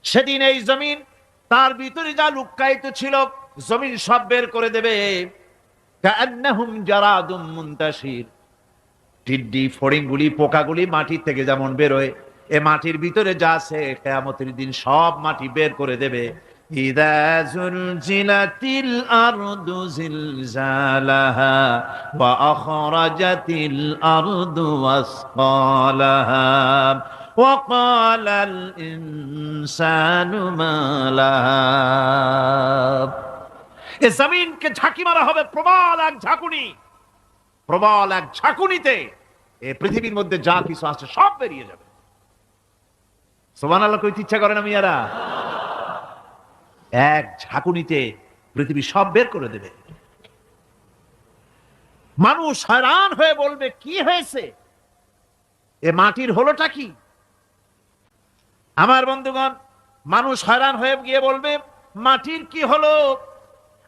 সেদিন এই জমিন, তার ভিতরে যা লুক্কায়িত ছিল, জমিন সব বের করে দেবে। কাআন্নাহুম জারাদুম মুনতাশির। টিড্ডি, ফড়িংগুলি, পোকাগুলি মাটি থেকে যেমন বেরোয়, এ মাটির ভিতরে যা আছে কিয়ামতের দিন সব মাটি বের করে দেবে। ইযা যুলজিলাতিল আরদু জিলজালাহা ওয়া আখরাজাতিল আরদু আসকালাহা ওয়া ক্বালাল ইনসানু মা লাহা। এ জমিনকে ঝাঁকি মারা হবে প্রবল এক ঝাঁকুনি, প্রবল এক ঝাঁকুনিতে এ পৃথিবীর মধ্যে যা কিছু আছে সব বেরিয়ে যাবে। সুবহানাল্লাহ কইতে ইচ্ছা করে না মিয়ারা? এক ঝাঁকুনিতে পৃথিবী সব বের করে দেবে। মানুষ হয়রান হয়ে বলবে, কি হয়েছে, এ মাটির হলোটা কি? আমার বন্ধুগণ, মানুষ হয়রান হয়ে গিয়ে বলবে, মাটির কি হলো?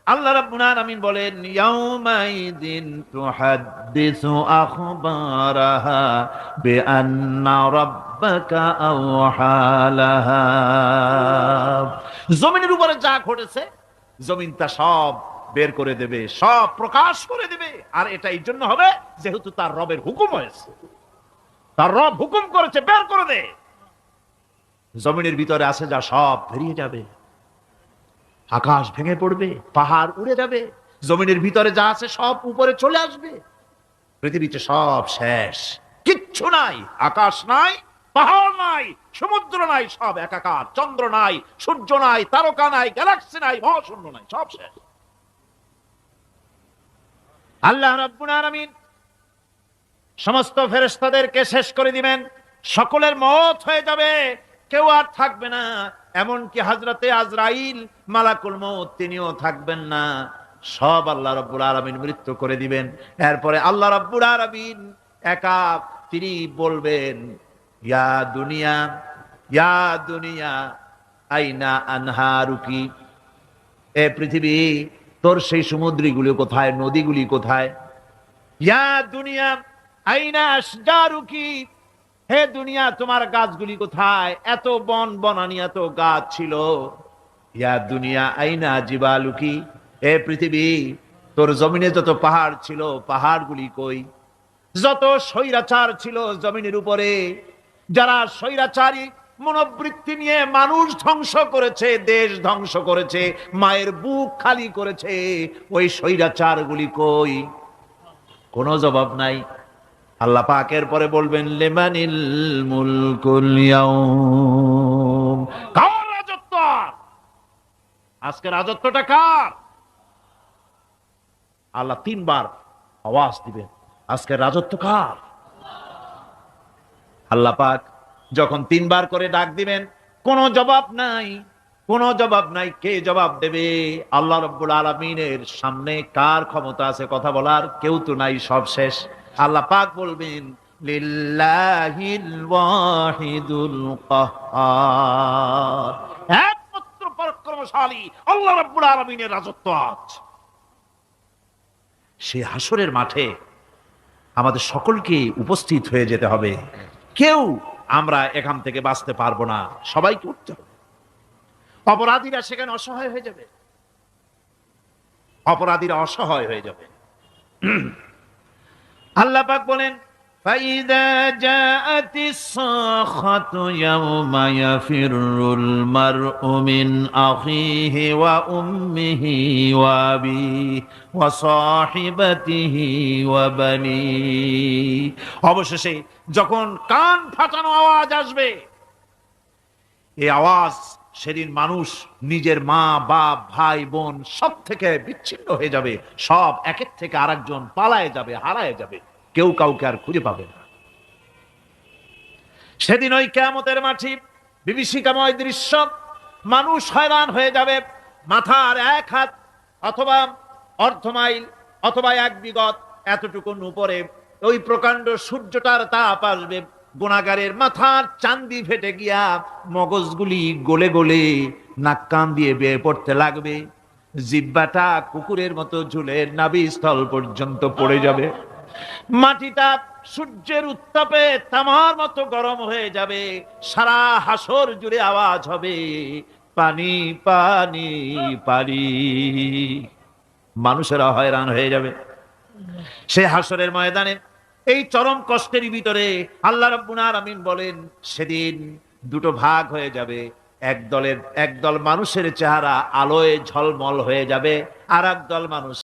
আল্লাহ রাব্বুল আলামিন বলেন, ইয়াউমাইদিন তুহাদ্দিসু আখবারাহা বিআন্না রাব্বাকা আওহা লাহা। জমিনের উপরে যা ঘটেছে, জমিন তা সব বের করে দেবে, সব প্রকাশ করে দেবে। আর এটা এই জন্য হবে যেহেতু তার রবের হুকুম হয়েছে, তার রব হুকুম করেছে, বের করে দে। জমিনের ভিতরে আছে যা সব বেরিয়ে যাবে, আকাশ ভেঙে পড়বে, পাহাড় উড়ে যাবে, জমিনের ভিতরে যা আছে সব উপরে চলে আসবে, পৃথিবীতে সব শেষ, কিচ্ছু নাই, আকাশ নাই, পাহাড় নাই, সমুদ্র নাই, সব একাকার, চন্দ্র নাই, সূর্য নাই, তারকা নাই, গ্যালাক্সি নাই, মহাশূন্য নাই, সব শেষ। আল্লাহ রাব্বুল আলামিন সমস্ত ফেরেশতাদেরকে শেষ করে দিবেন, সকলের মওত হয়ে যাবে, কেউ আর থাকবে না। এমনকি হযরতে আজরাইল মালাকুল মউত তিনিও থাকবেন না, সব আল্লাহ রাব্বুল আলামিন মৃত্যু করে দিবেন। এরপরে আল্লাহ রাব্বুল আলামিন একা তিনি বলবেন, ইয়া দুনিয়া, ইয়া দুনিয়া আইনা আনহারুকি, এ পৃথিবী তোর সেই সমুদ্রগুলি কোথায়, নদীগুলি কোথায়? ইয়া দুনিয়া আইনা আশজারুকি, হে দুনিয়া তোমার গাছগুলি কোথায়? এত বন বনানি, এত গাছ ছিল। ইয়া দুনিয়া আইনা জিবালুকি, হে পৃথিবী তোর জমিনে যত পাহাড় ছিল, পাহাড়গুলি কই? যত স্বৈরাচার ছিল জমিনের উপরে, যারা স্বৈরাচারী মনোবৃত্তি নিয়ে মানুষ ধ্বংস করেছে, দেশ ধ্বংস করেছে, মায়ের বুক খালি করেছে, ওই স্বৈরাচারগুলি কই? কোনো জবাব নাই। আল্লাহ পাকের পরে বলবেন, লিমানিল মুলকুল ইয়াউম, কার রাজত্ব? আজকে রাজত্বটা কার? আল্লাহ তিনবার আওয়াজ দিবেন, আজকে রাজত্ব কার? আল্লাহ পাক যখন তিনবার করে ডাক দিবেন, কোনো জবাব নাই, কোনো জবাব নাই। কে জবাব দেবে? আল্লাহ রাব্বুল আলামিনের সামনে কার ক্ষমতা আছে কথা বলার? কেউ তো নাই, সব শেষ। আল্লাহ পাক বলবেন, লিল্লাহিল ওয়াহিদুল কাহ্হার, একমাত্র পরাক্রমশালী আল্লাহ রাব্বুল আলামিনের রাজত্ব আজ। সেই হাসরের মাঠে আমাদের সকলকে উপস্থিত হয়ে যেতে হবে, কেউ আমরা এখান থেকে বাঁচতে পারবো না, সবাইকে উঠতে হবে। অপরাধীরা সেখানে অসহায় হয়ে যাবে, অপরাধীরা অসহায় হয়ে যাবে। আল্লাহ পাক বলেন فَإِذَا جَاءَتِ الصَّاخَّةُ يَوْمَ يَفِرُّ الْمَرْءُ مِنْ أَخِيهِ وَأُمِّهِ وَأَبِيهِ وَصَاحِبَتِهِ وَبَنِيهِ। অবশেষে যখন কান ফাটানো আওয়াজ আসবে, এই আওয়াজ সেদিন মানুষ নিজের মা বাপ ভাই বোন সব থেকে বিচ্ছিন্ন হয়ে যাবে, সব একের থেকে আরেকজন পালায়ে যাবে, হারায় যাবে, কেউ কাউকে আর খুঁজে পাবে না। সেদিন ওই কিয়ামতের মাঠে বিভীষিকাময় দৃশ্য, মানুষ হয়রান হয়ে যাবে। মাথার এক হাত অথবা অর্ধ মাইল অথবা এক বিগত এতটুকুন উপরে ওই প্রকাণ্ড সূর্যটার তাপ আসবে, গুনাহগারের মাথার চান্দি ফেটে গিয়া মগজগুলি গলে গলে নাক কান দিয়ে বের পড়তে লাগবে, জিহ্বাটা কুকুরের মতো ঝুলে নাভিস্থল পর্যন্ত পড়ে যাবে, মাটিটা সূর্যের উত্তাপে তামার মতো গরম হয়ে যাবে, সারা হাসর জুড়ে আওয়াজ হবে পানি পানি পানি। মানুষেরা হয়রান হয়ে যাবে সে হাসরের ময়দানে। এই চরম কষ্টের ভিতরে আল্লাহ রাব্বুল আলামিন বলেন সেদিন দুটো ভাগ হয়ে যাবে, একদল মানুষের চেহারা আলোয় ঝলমল হয়ে যাবে, আর একদল মানুষ